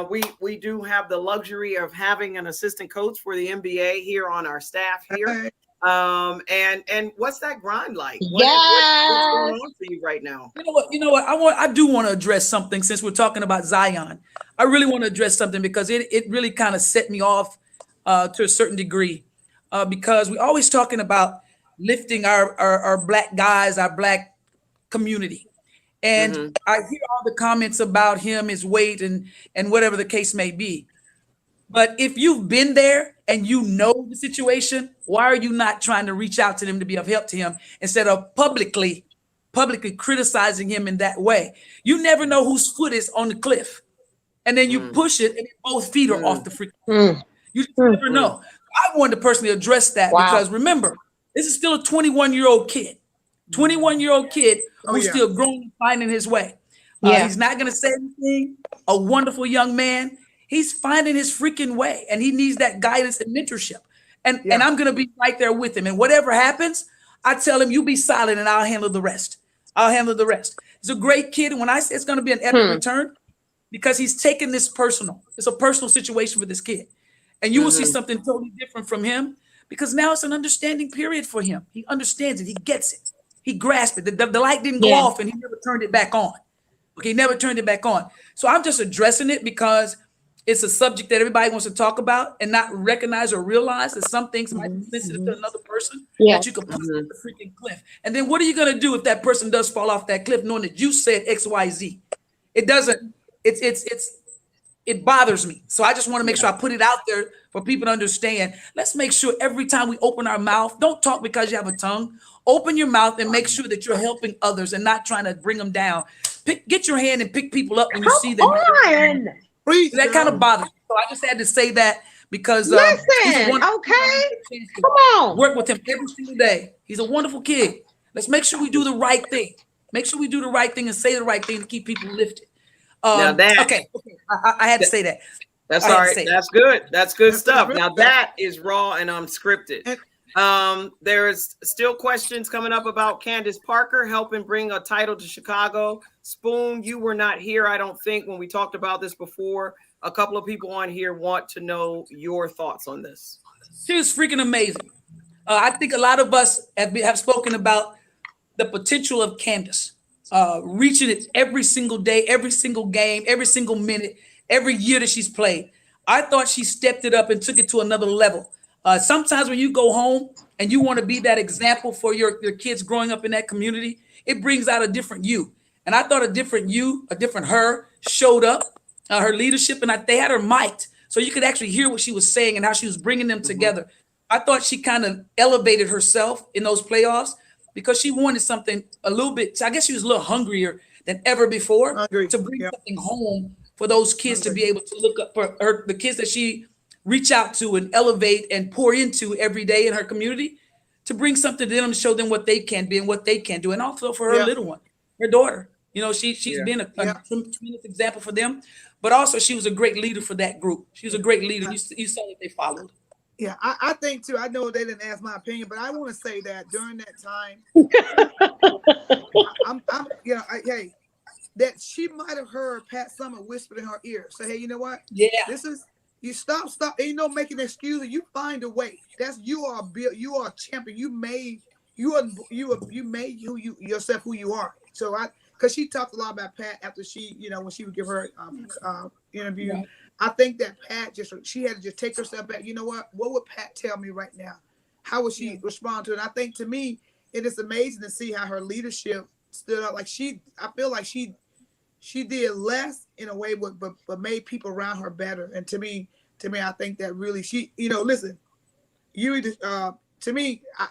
we do have the luxury of having an assistant coach for the NBA here on our staff here. And what's that grind like? What's going on for you right now? You know what? I do want to address something since we're talking about Zion. I really want to address something because it really kind of set me off to a certain degree because we're always talking about lifting our black guys, our black community. And I hear all the comments about him, his weight, and whatever the case may be. But if you've been there and you know the situation, why are you not trying to reach out to them to be of help to him instead of publicly criticizing him in that way? You never know whose foot is on the cliff. And then you push it and both feet are off the freaking. You just never know. I wanted to personally address that because remember, this is still a 21-year-old kid. 21-year-old kid who's still growing and finding his way. He's not going to say anything. A wonderful young man. He's finding his freaking way, and he needs that guidance and mentorship. And I'm going to be right there with him. And whatever happens, I tell him, you be silent and I'll handle the rest. He's a great kid. And when I say it's going to be an epic return, because he's taking this personal. It's a personal situation for this kid. And you will see something totally different from him because now it's an understanding period for him. He understands it. He gets it. He grasped it. The light didn't go off and he never turned it back on. Okay, never turned it back on. So I'm just addressing it because it's a subject that everybody wants to talk about and not recognize or realize that some things might be sensitive to another person that you can push off the freaking cliff. And then what are you going to do if that person does fall off that cliff knowing that you said X, Y, Z? It doesn't, it bothers me. So I just want to make sure I put it out there for people to understand. Let's make sure every time we open our mouth, don't talk because you have a tongue. Open your mouth and make sure that you're helping others and not trying to bring them down. Get your hand and pick people up when you see them. That kind of bothers me. So I just had to say that because come on, work with him every single day. He's a wonderful kid. Let's make sure we do the right thing. Make sure we do the right thing and say the right thing to keep people lifted. Okay. I had to say that. That's all right. That's good. That's good stuff. Now that is raw and unscripted. There's still questions coming up about Candace Parker helping bring a title to Chicago. Spoon, you were not here, I don't think, when we talked about this before. A couple of people on here want to know your thoughts on this. She was freaking amazing. I think a lot of us have spoken about the potential of Candace, reaching it every single day, every single game, every single minute, every year that she's played. I thought she stepped it up and took it to another level. Sometimes when you go home and you want to be that example for your kids growing up in that community, it brings out a different you. And I thought a different you, a different her showed up, her leadership, and they had her mic'd so you could actually hear what she was saying and how she was bringing them together. I thought she kind of elevated herself in those playoffs because she wanted something a little bit. I guess she was a little hungrier than ever before to bring something home for those kids to be able to look up for her, the kids that she reach out to and elevate and pour into every day in her community, to bring something to them to show them what they can be and what they can do. And also for her little one. her daughter. You know, she's been a tremendous example for them, but also she was a great leader for that group. She was a great leader. You saw that they followed. Yeah, I think too. I know they didn't ask my opinion, but I want to say that during that time, hey, that she might have heard Pat Summitt whisper in her ear, say, "Hey, you know what? Yeah, this is you stop. Ain't no making excuses. You find a way. You are a champion. You made yourself who you are." So because she talked a lot about Pat after she, when she would give her interview. Right. I think that Pat she had to just take herself back. You know what? What would Pat tell me right now? How would she respond to it? And I think to me, it is amazing to see how her leadership stood up. Like I feel like she did less in a way, but made people around her better. And to me, I think that really listen, to me, as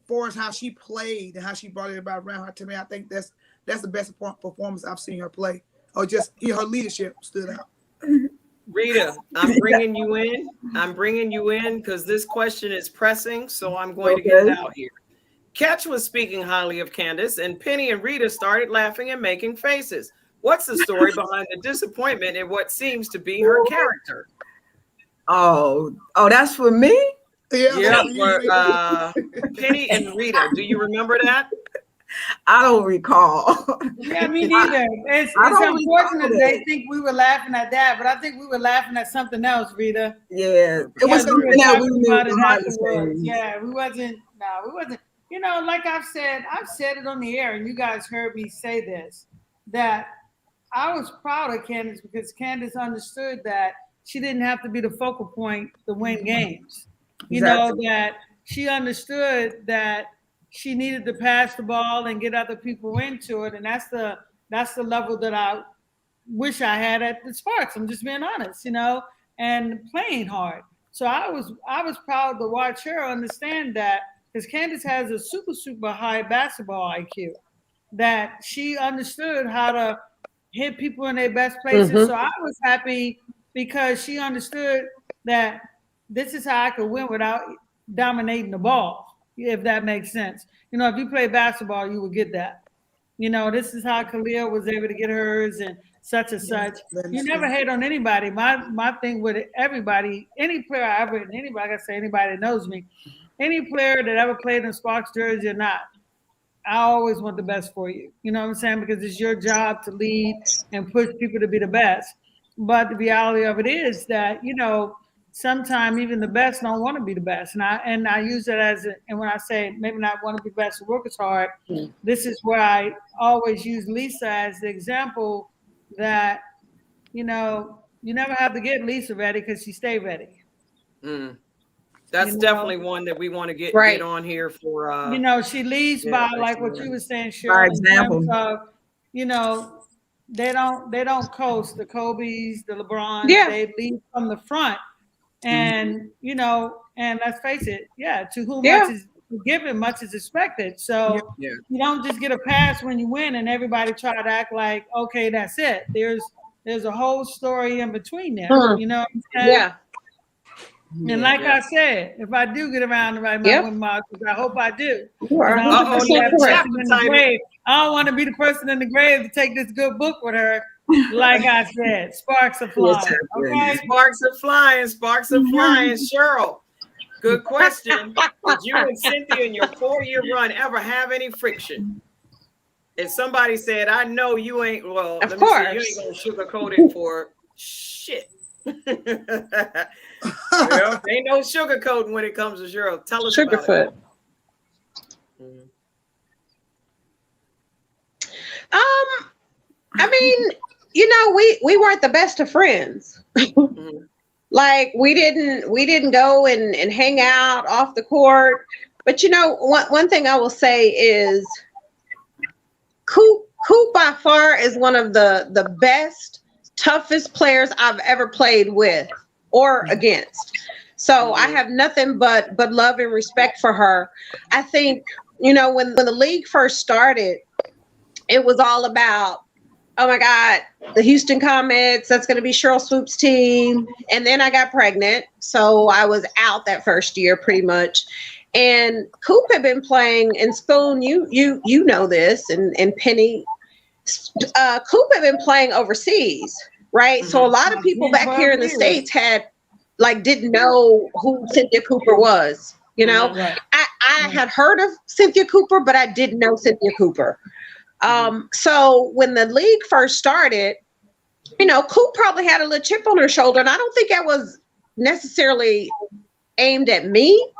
far as how she played and how she brought everybody around her, to me, I think that's the best performance I've seen her play. Or just her leadership stood out. Rita, I'm bringing you in because this question is pressing, so I'm going to get it out here. Catch was speaking highly of Candace, and Penny and Rita started laughing and making faces. What's the story behind the disappointment in what seems to be her character? Oh, that's for me? Yeah, for Penny and Rita. Do you remember that? I don't recall. Yeah, me neither. It's unfortunate they think we were laughing at that, but I think we were laughing at something else, Rita. Yeah, it was something that we knew afterwards. Yeah, we wasn't. Like I've said it on the air, and you guys heard me say this, that I was proud of Candace because Candace understood that she didn't have to be the focal point to win games. That she understood that she needed to pass the ball and get other people into it. And that's the level that I wish I had at the Sparks. I'm just being honest, and playing hard. So I was proud to watch her understand that, because Candace has a super, super high basketball IQ, that she understood how to hit people in their best places. Mm-hmm. So I was happy because she understood that this is how I could win without dominating the ball, if that makes sense. If you play basketball, you would get that. This is how Khalil was able to get hers and such and such. You never hate on anybody. My thing with everybody, any player I ever, anybody, I say anybody that knows me, any player that ever played in Sparks jersey or not, I always want the best for you. You know what I'm saying? Because it's your job to lead and push people to be the best. But the reality of it is that, sometimes even the best don't want to be the best. And I use it and when I say maybe not want to be best, work as hard, this is where I always use Lisa as the example that, you never have to get Lisa ready because she stay ready. That's definitely one that we want to get on here for. She leads by like what you were saying, Cheryl. For example, they don't coast the Kobe's, the LeBrons. Yeah. They lead from the front, and and let's face it, to whom much is given, much is expected. So you don't just get a pass when you win, and everybody try to act like, okay, that's it. There's a whole story in between there. You know what I'm saying? Yeah. And like I said, if I do get around to write my win markers, I hope I do. I don't want to be the person in the grave to take this good book with her. Like I said, sparks are flying. Okay? Sparks are flying. Sparks are flying. Cheryl, good question. Did you and Cynthia in your 4-year run ever have any friction? If somebody said, I know you ain't, well, of course. You ain't going to sugarcoat it for shit. Ain't no sugarcoating when it comes to Cheryl. Tell us about it. I mean, we weren't the best of friends. Like we didn't go and hang out off the court. But one thing I will say is Coop by far is one of the best, toughest players I've ever played with or against. So I have nothing but love and respect for her. I think, when the league first started, it was all about, oh my God, the Houston Comets, that's going to be Cheryl Swoop's team. And then I got pregnant. So I was out that first year pretty much. And Coop had been playing, and Spoon, you know this, and Penny, Coop had been playing overseas, right? So a lot of people back here in the States didn't know who Cynthia Cooper was. You know, I had heard of Cynthia Cooper, but I didn't know Cynthia Cooper. So when the league first started, you know, Coop probably had a little chip on her shoulder, and I don't think that was necessarily aimed at me,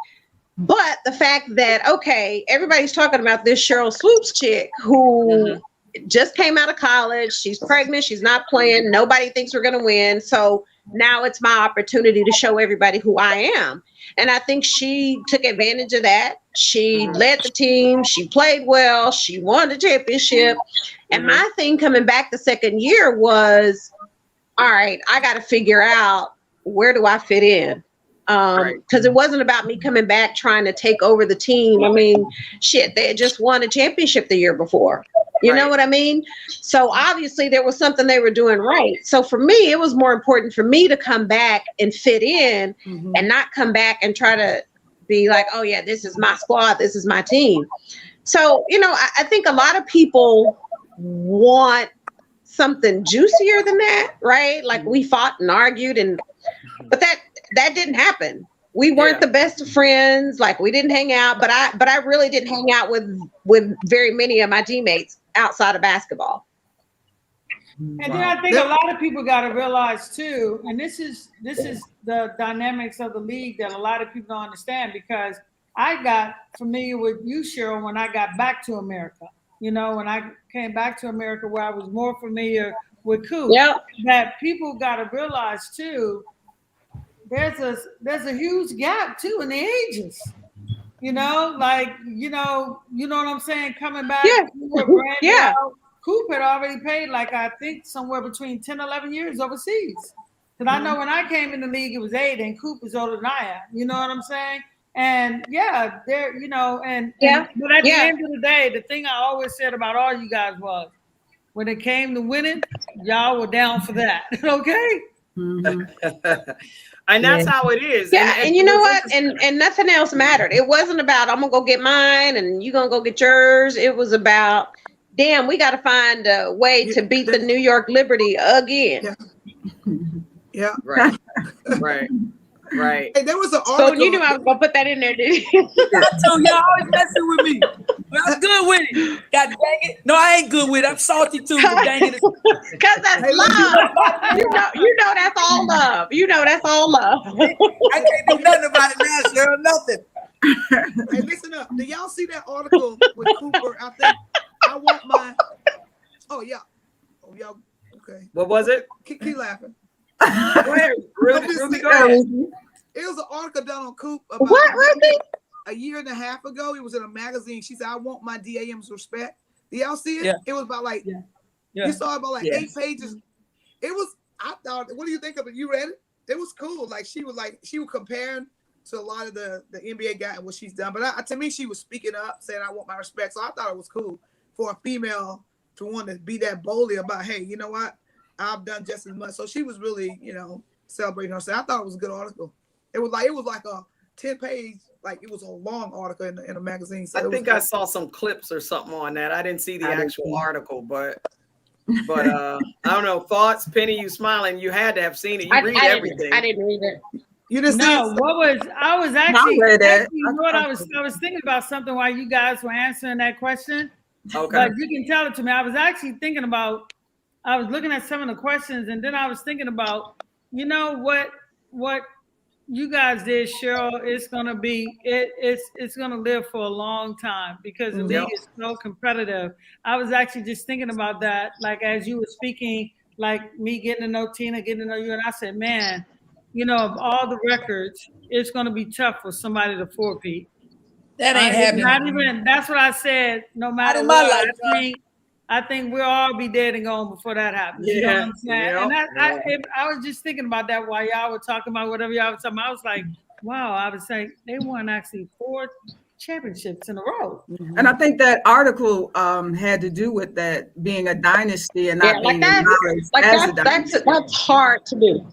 but the fact that, okay, everybody's talking about this Cheryl Swoops chick who just came out of college. She's pregnant. She's not playing. Nobody thinks we're going to win. So now it's my opportunity to show everybody who I am. And I think she took advantage of that. She led the team. She played well. She won the championship. And my thing coming back the second year was, all right, I got to figure out, where do I fit in? Because it wasn't about me coming back trying to take over the team. I mean, shit, they had just won a championship the year before. You know what I mean? So obviously there was something they were doing right. So for me, it was more important for me to come back and fit in and not come back and try to be like, oh yeah, this is my squad. This is my team. So, you know, I think a lot of people want something juicier than that, right? Like we fought and argued, but that didn't happen. We weren't the best of friends. Like we didn't hang out, but I really didn't hang out with very many of my teammates outside of basketball. And then I think a lot of people got to realize too, and this is the dynamics of the league that a lot of people don't understand, because I got familiar with you, Cheryl, when I got back to America. You know, when I came back to America, where I was more familiar with Coop. That people got to realize too, there's a huge gap too in the ages. You know, like you know what I'm saying. Coming back, Coop had already paid, like I think somewhere between 10, 11 years overseas. Because I know when I came in the league, it was 8, and Coop is older than I am. You know what I'm saying? And there, you know, but at the end of the day, the thing I always said about all you guys was, when it came to winning, y'all were down for that. Okay. And that's how it is. And you know what? And nothing else mattered. It wasn't about, I'm gonna go get mine and you gonna go get yours. It was about, damn, we got to find a way to beat the New York Liberty again. Right. Hey, there was an article. So you knew I was gonna put that in there, did you? I told y'all always messing with me. But I'm good with it. God dang it. No, I ain't good with it. I'm salty too. But dang it. Because that's love. You know that's all love. You know that's all love. I can't do nothing about it now, Cheryl. Nothing. Hey, listen up. Do y'all see that article with Cooper? I think I want my. Oh yeah. Oh y'all. Okay. What was it? Keep laughing. Go ahead, Ruthie, go ahead. It was an article done on Coop about a year and a half ago. It was in a magazine. She said, "I want my DAM's respect." Do y'all see it? It was about like you saw it about like 8 pages. It was. I thought. What do you think of it? You read it? It was cool. Like she was comparing to a lot of the NBA guy and what she's done. But to me, she was speaking up, saying, "I want my respect." So I thought it was cool for a female to want to be that boldly about, hey, you know what? I've done just as much. So she was really, you know, celebrating herself. I thought it was a good article. It was like a 10-page, like it was a long article in a magazine. So I think I saw some clips or something on that. I didn't see the actual article, but I don't know. Thoughts, Penny? You smiling? You had to have seen it. You read everything. I didn't read it. You just I was actually you know what I was thinking about something while you guys were answering that question. Okay. But you can tell it to me. I was actually thinking about. I was looking at some of the questions, and then I was thinking about, you know, what you guys did, Cheryl. It's gonna be it's gonna live for a long time because the league is so competitive. I was actually just thinking about that, like as you were speaking, like me getting to know Tina, getting to know you, and I said, man, you know, of all the records, it's gonna be tough for somebody to four-peat. That ain't happening. Not even. That's what I said. No matter what, I think we'll all be dead and gone before that happens. You know what I'm saying? And I was just thinking about that while y'all were talking about whatever y'all were talking about. I was like, wow, I was saying they won actually 4 championships in a row. And I think that article had to do with that being a dynasty and not being acknowledged as a dynasty. That's hard to do.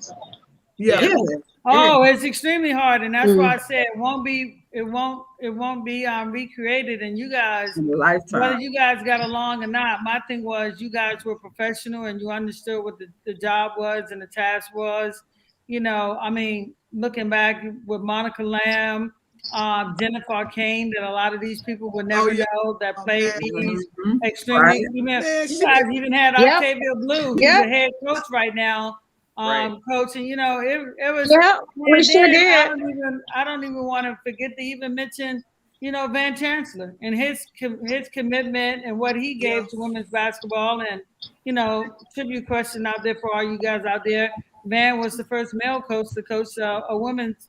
Oh, it's extremely hard. And that's why I said it won't be it won't be recreated. And you guys, In a lifetime. whether you guys got along or not, my thing was you guys were professional and you understood what the job was and the task was. You know, I mean, looking back with Monica Lamb, Jennifer Kane, that a lot of these people would never know that played these extremely. Right. You guys even had Octavia Blue, who's the head coach right now, coaching. You know, it was. We sure did. I don't even want to forget to even mention, you know, Van Chancellor and his commitment and what he gave to women's basketball. And, you know, tribute question out there for all you guys out there. Van was the first male coach to coach a women's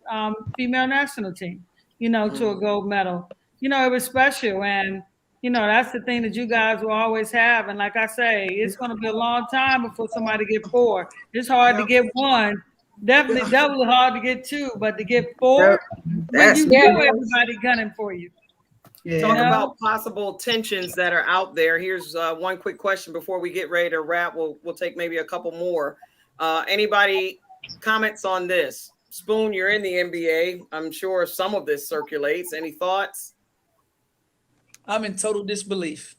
female national team, you know, to a gold medal. You know, it was special. And, you know, that's the thing that you guys will always have. And like I say, it's going to be a long time before somebody get 4. It's hard to get 1. Definitely doubly hard to get 2, but to get 4, when you know everybody gunning for you. Talk about possible tensions that are out there. Here's one quick question before we get ready to wrap. We'll take maybe a couple more. Anybody comments on this? Spoon, you're in the NBA. I'm sure some of this circulates. Any thoughts? I'm in total disbelief.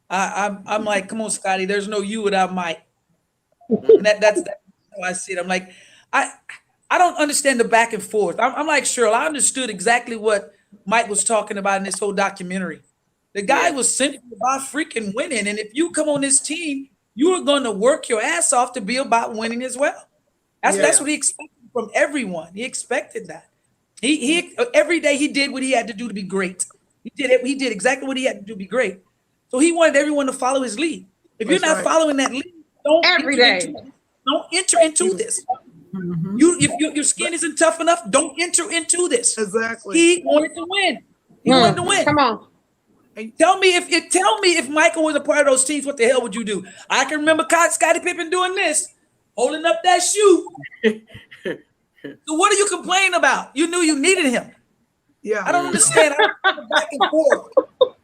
I'm like, come on, Scotty. There's no you without Mike. And that's how I see it. I'm like, I don't understand the back and forth. I'm like Cheryl. I understood exactly what Mike was talking about in this whole documentary. The guy was simply about freaking winning, and if you come on this team, you are going to work your ass off to be about winning as well. That's what he expected from everyone. He expected that. He every day he did what he had to do to be great. He did exactly what he had to do to be great. So he wanted everyone to follow his lead. If you're not following that lead, don't enter into this. If your skin isn't tough enough, don't enter into this. Exactly. He wanted to win. He wanted to win. Come on. Tell me if Michael was a part of those teams, what the hell would you do? I can remember Scottie Pippen doing this, holding up that shoe. So what are you complaining about? You knew you needed him. Yeah. I don't understand. I don't back and forth.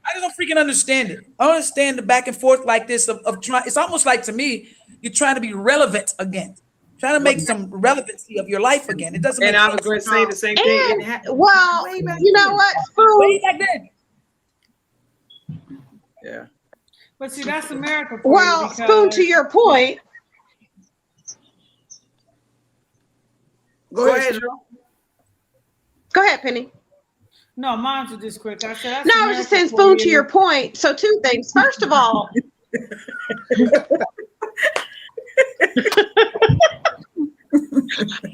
I just don't freaking understand it. I don't understand the back and forth like this of trying. It's almost like, to me, you're trying to be relevant again. Trying to make some relevancy of your life again. It doesn't make sense. And I was going to say the same thing. Well, you know what? Way back then. Yeah. But see, that's America. For Well, Spoon, to your point. Go ahead. Go ahead, Penny. No, mine's are just quick. I said, no, I was just saying, Spoon, to your point. So 2 things. First of all,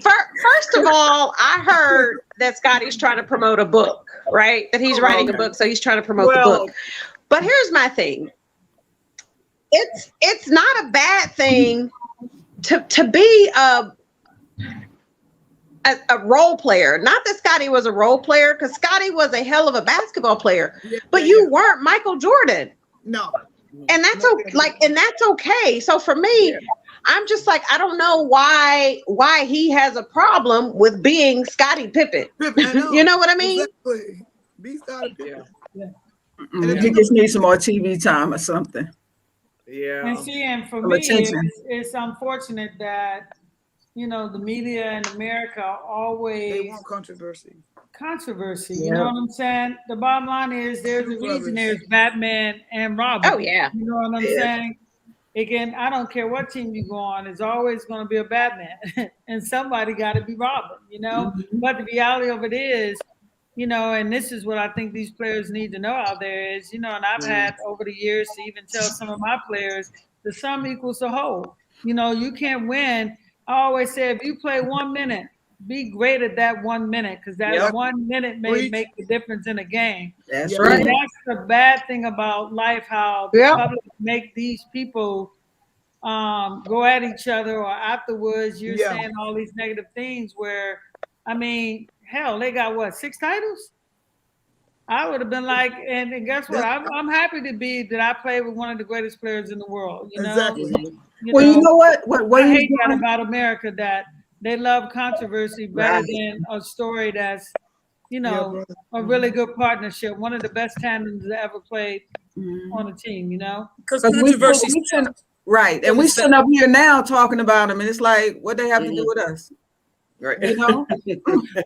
first of all, I heard that Scotty's trying to promote a book, right? That he's writing a book, so he's trying to promote the book. But here's my thing. It's not a bad thing to be a role player. Not that Scotty was a role player, because Scotty was a hell of a basketball player, but you weren't Michael Jordan. No. And that's okay. And that's okay. So for me, I'm just like, I don't know why he has a problem with being Scottie Pippen. You know what I mean? Exactly. Be Scottie Pippen. He just needs some more TV time or something. Yeah. And see, and for me, it's unfortunate that, you know, the media in America always they want controversy. You know what I'm saying? The bottom line is there's a reason there's Batman and Robin. Oh yeah. You know what I'm saying? Again, I don't care what team you go on, it's always going to be a Batman and somebody got to be Robin, you know? But the reality of it is, you know, and this is what I think these players need to know out there is, you know, and I've had over the years to even tell some of my players, the sum equals the whole. You know, you can't win. I always say, if you play 1 minute, be great at that 1 minute, because that 1 minute may make the difference in a game. That's right. And that's the bad thing about life, how the public make these people go at each other, or afterwards you're saying all these negative things where, I mean, hell, they got what, 6 titles? I would have been like, and guess what? I'm happy to be that I played with one of the greatest players in the world. You know? Exactly. You know what? I hate that about America, that they love controversy better than a story that's, you know, a really good partnership. One of the best tandems that ever played on a team, you know? Because controversy. Right. And we sitting up here now talking about them, and it's like, what they have to do with us? Right. You know.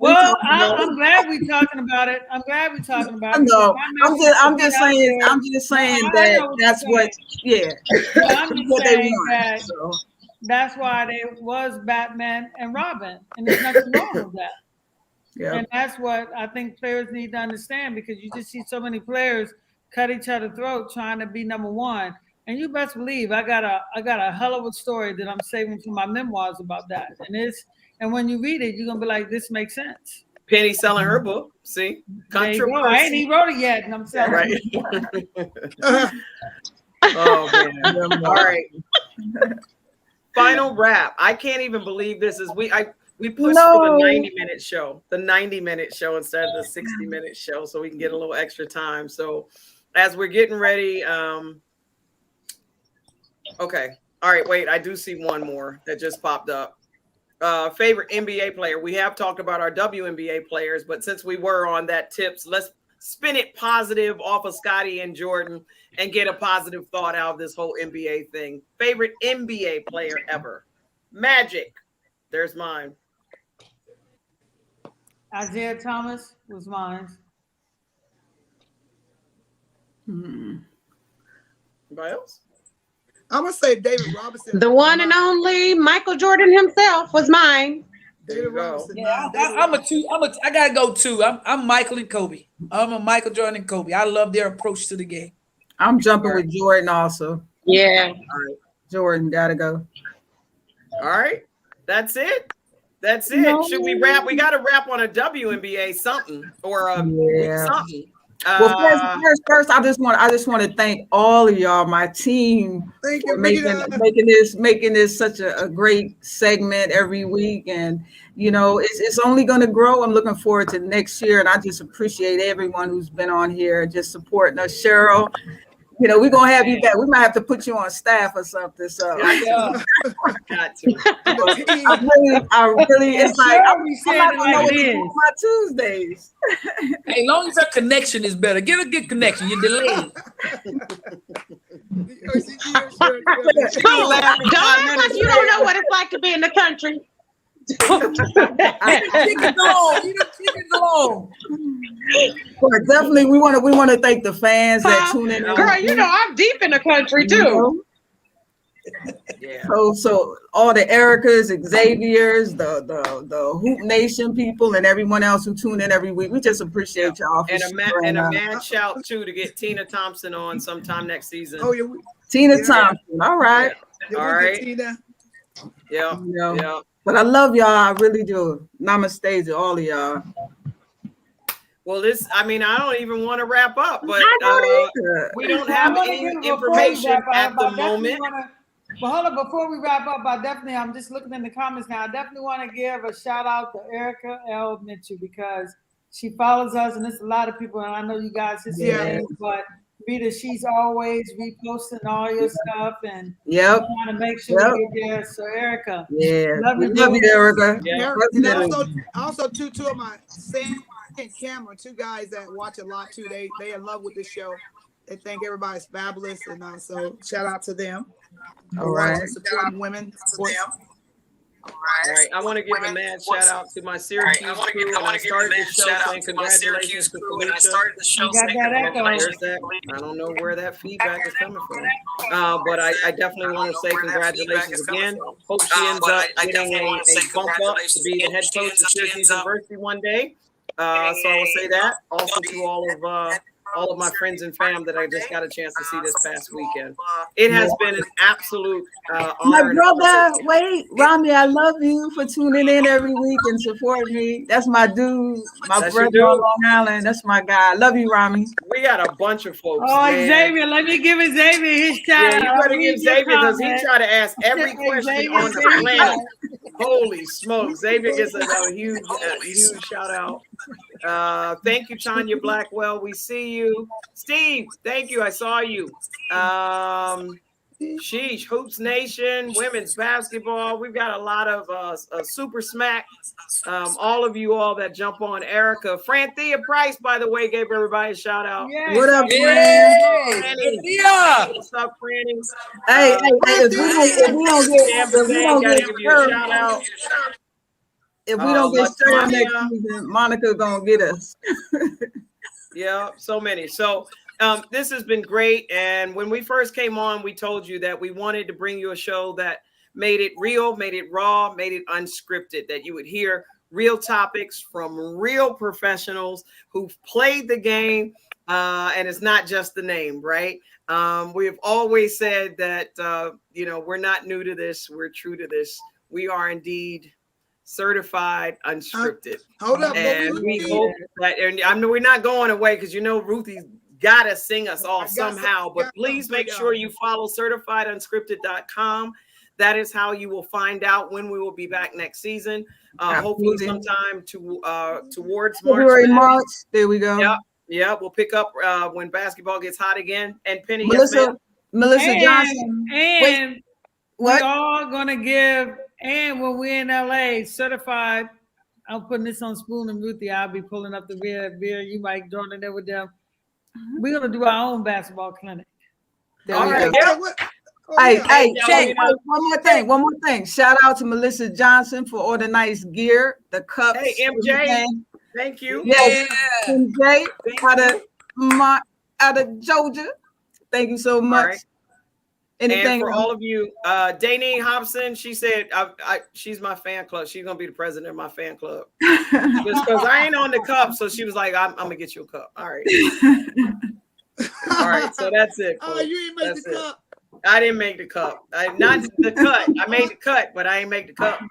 Well, I'm glad we're talking about it. I'm glad we're talking about it. No, I'm just saying that that's what, yeah. I'm just what they saying want. that So, that's why there was Batman and Robin, and there's nothing wrong with that. yeah. And that's what I think players need to understand, because you just see so many players cut each other's throat trying to be number one. And you best believe I got a hell of a story that I'm saving for my memoirs about that. And when you read it, you're gonna be like, this makes sense. Penny selling her book. See, there you go. I ain't even wrote it yet, and I'm selling it. Oh man! All right. Final wrap. I can't even believe this is we pushed for the 90-minute show, instead of the 60-minute show, so we can get a little extra time. So as we're getting ready, okay. All right, wait, I do see one more that just popped up. Favorite NBA player. We have talked about our WNBA players, but since we were on that tips, let's spin it positive off of Scottie and Jordan and get a positive thought out of this whole NBA thing. Favorite NBA player ever. Magic. There's mine. Isaiah Thomas was mine. Anybody else? I'm gonna say David Robinson. The one and only Michael Jordan himself was mine. David Robinson. Yeah, I gotta go too. I'm Michael and Kobe. I'm a Michael Jordan and Kobe. I love their approach to the game. I'm jumping with Jordan also. Yeah. All right. Jordan gotta go. All right. That's it. That's it. No. Should we wrap? We got to wrap on a WNBA something or a something. Well, first, I just want to thank all of y'all, my team, for making this such a great segment every week, and you know it's only going to grow. I'm looking forward to next year, and I just appreciate everyone who's been on here just supporting us. Cheryl, you know, we're gonna have you back. We might have to put you on staff or something. So got to. I really, it's like I'm not gonna know what to do on my Tuesdays. Hey, as long as our connection is better, get a good connection. You're delayed. Don't act like you don't know what it's like to be in the country. Definitely, we want to thank the fans that tune in. Girl, you know I'm deep in the country too. Yeah. So all the Ericas, Xaviers, the Hoop Nation people, and everyone else who tune in every week, we just appreciate y'all. And a mad shout too to get Tina Thompson on sometime next season. Oh yeah, Tina Thompson. All right. Yeah. All right. Tina. Yeah. Yeah. But I love y'all. I really do. Namaste to all of y'all. Well, I don't even want to wrap up, but we don't have any information at the moment. But hold on, before we wrap up, I'm just looking in the comments now. I definitely want to give a shout out to Erica L. Mitchell, because she follows us, and there's a lot of people, and I know you guys his names, but Rita, she's always reposting all your stuff and trying to make sure we get there. So Erica, love you, Erica. Yeah. And also two of my Sam and Cameron, two guys that watch a lot too. They in love with this show. They think everybody's fabulous, and so shout out to them. All right, supporting women. All right, I want to give a mad shout out to my Syracuse crew. I started the show saying congratulations to Felicia. I don't know where that feedback is coming from, but I definitely want to say congratulations again. Hope she ends up getting a bump up to be the head coach of Syracuse University one day. So I will say that also to all of my friends and fam that I just got a chance to see this past weekend. It has been an absolute honor. My brother, Rami, I love you for tuning in every week and supporting me. That's my dude, my brother on Long Island. That's my guy. I love you, Rami. We got a bunch of folks. Oh, man. Xavier, let me give Xavier his shout out. You better give Xavier, because he tried to ask every question on the planet. Holy smokes. Xavier gets a huge shout out. Thank you, Tanya Blackwell. We see you. Steve, thank you. I saw you. Sheesh, Hoops Nation, women's basketball. We've got a lot of Super Smack. All of you all that jump on. Erica. Franthea Price, by the way, gave everybody a shout out. Yes. What up, Fran? What's up, Franny? Hey, if we don't give you a shout out. If we don't get started next Latonya. season, Monica gonna get us. Yeah, so many. So this has been great. And when we first came on, we told you that we wanted to bring you a show that made it real, made it raw, made it unscripted, that you would hear real topics from real professionals who've played the game. And it's not just the name, right? We have always said that, we're not new to this. We're true to this. We are indeed certified unscripted. Hold up. And we hope that, and I know we're not going away because Ruthie's got to sing us off somehow. But please make sure you follow certifiedunscripted.com. That is how you will find out when we will be back next season. Hopefully sometime towards March. There we go. Yep. Yeah, we'll pick up when basketball gets hot again. And Penny, Melissa Johnson. And what? we're all gonna give. And when we're in LA, certified. I'm putting this on Spoon and Ruthie. I'll be pulling up the beer. You might join in there with them. We're gonna do our own basketball clinic. All right. Hey, one more thing. Shout out to Melissa Johnson for all the nice gear, the cups. Hey, MJ. Thank you. Yes, MJ out of Georgia. Thank you so much. Right. And for all of you, Danine Hobson, she said she's my fan club. She's gonna be the president of my fan club. Because I ain't on the cup, so she was like, I'm gonna get you a cup. All right. All right, so that's it. Oh, you ain't make the cup. I didn't make the cup. Not the cut. I made the cut, but I ain't make the cup.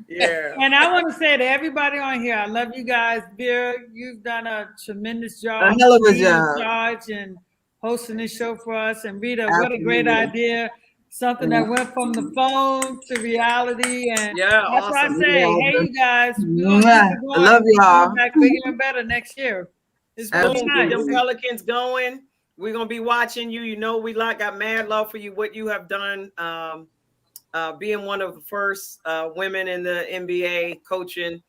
Yeah. And I want to say to everybody on here, I love you guys. Vera, you've done a tremendous job. A hell of a job. Charge and hosting this show for us. And Rita, what a great idea. Something that went from the phone to reality. And that's why I say, hey, you guys. I love y'all. Back bigger and better next year. It's really nice. Get them Pelicans going. We're going to be watching you. We got mad love for you, what you have done. Being one of the first women in the NBA coaching,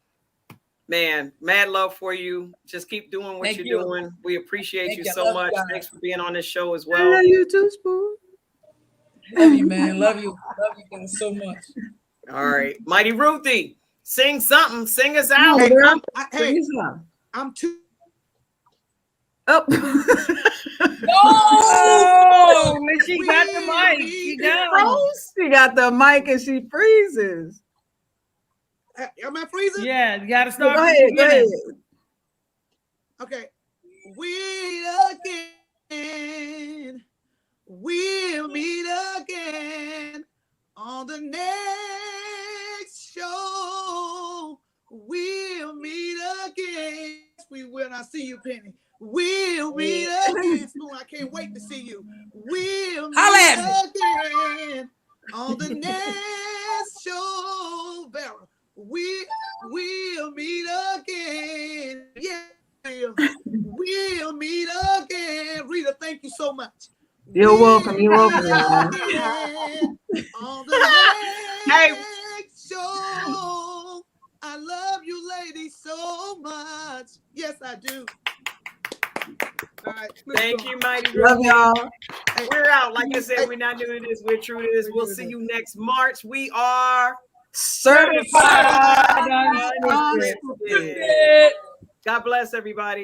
man, mad love for you. Just keep doing what you're doing. We appreciate you so much. Thanks for being on this show as well. I love you too, Spoon. Love you, man. Love you guys so much. All right, Mighty Ruthie, sing something. Sing us out. I'm too. Oh. Oh, she got the mic. She got the mic and she freezes. Am I freezing? Yeah, you got to start. Go ahead. Okay. We'll meet again on the next show. We'll meet again. We will. I see you, Penny. We'll meet again. I can't wait to see you. We'll meet again on the next show, Vera. We'll meet again. Yeah. We'll meet again. Rita, thank you so much. You're welcome. On the next show. I love you ladies so much. Yes, I do. All right. Thank you, Mighty. Love y'all. We're out. Like I said, we're not doing this. We're true to this. We'll see you next March. We are certified. God bless everybody.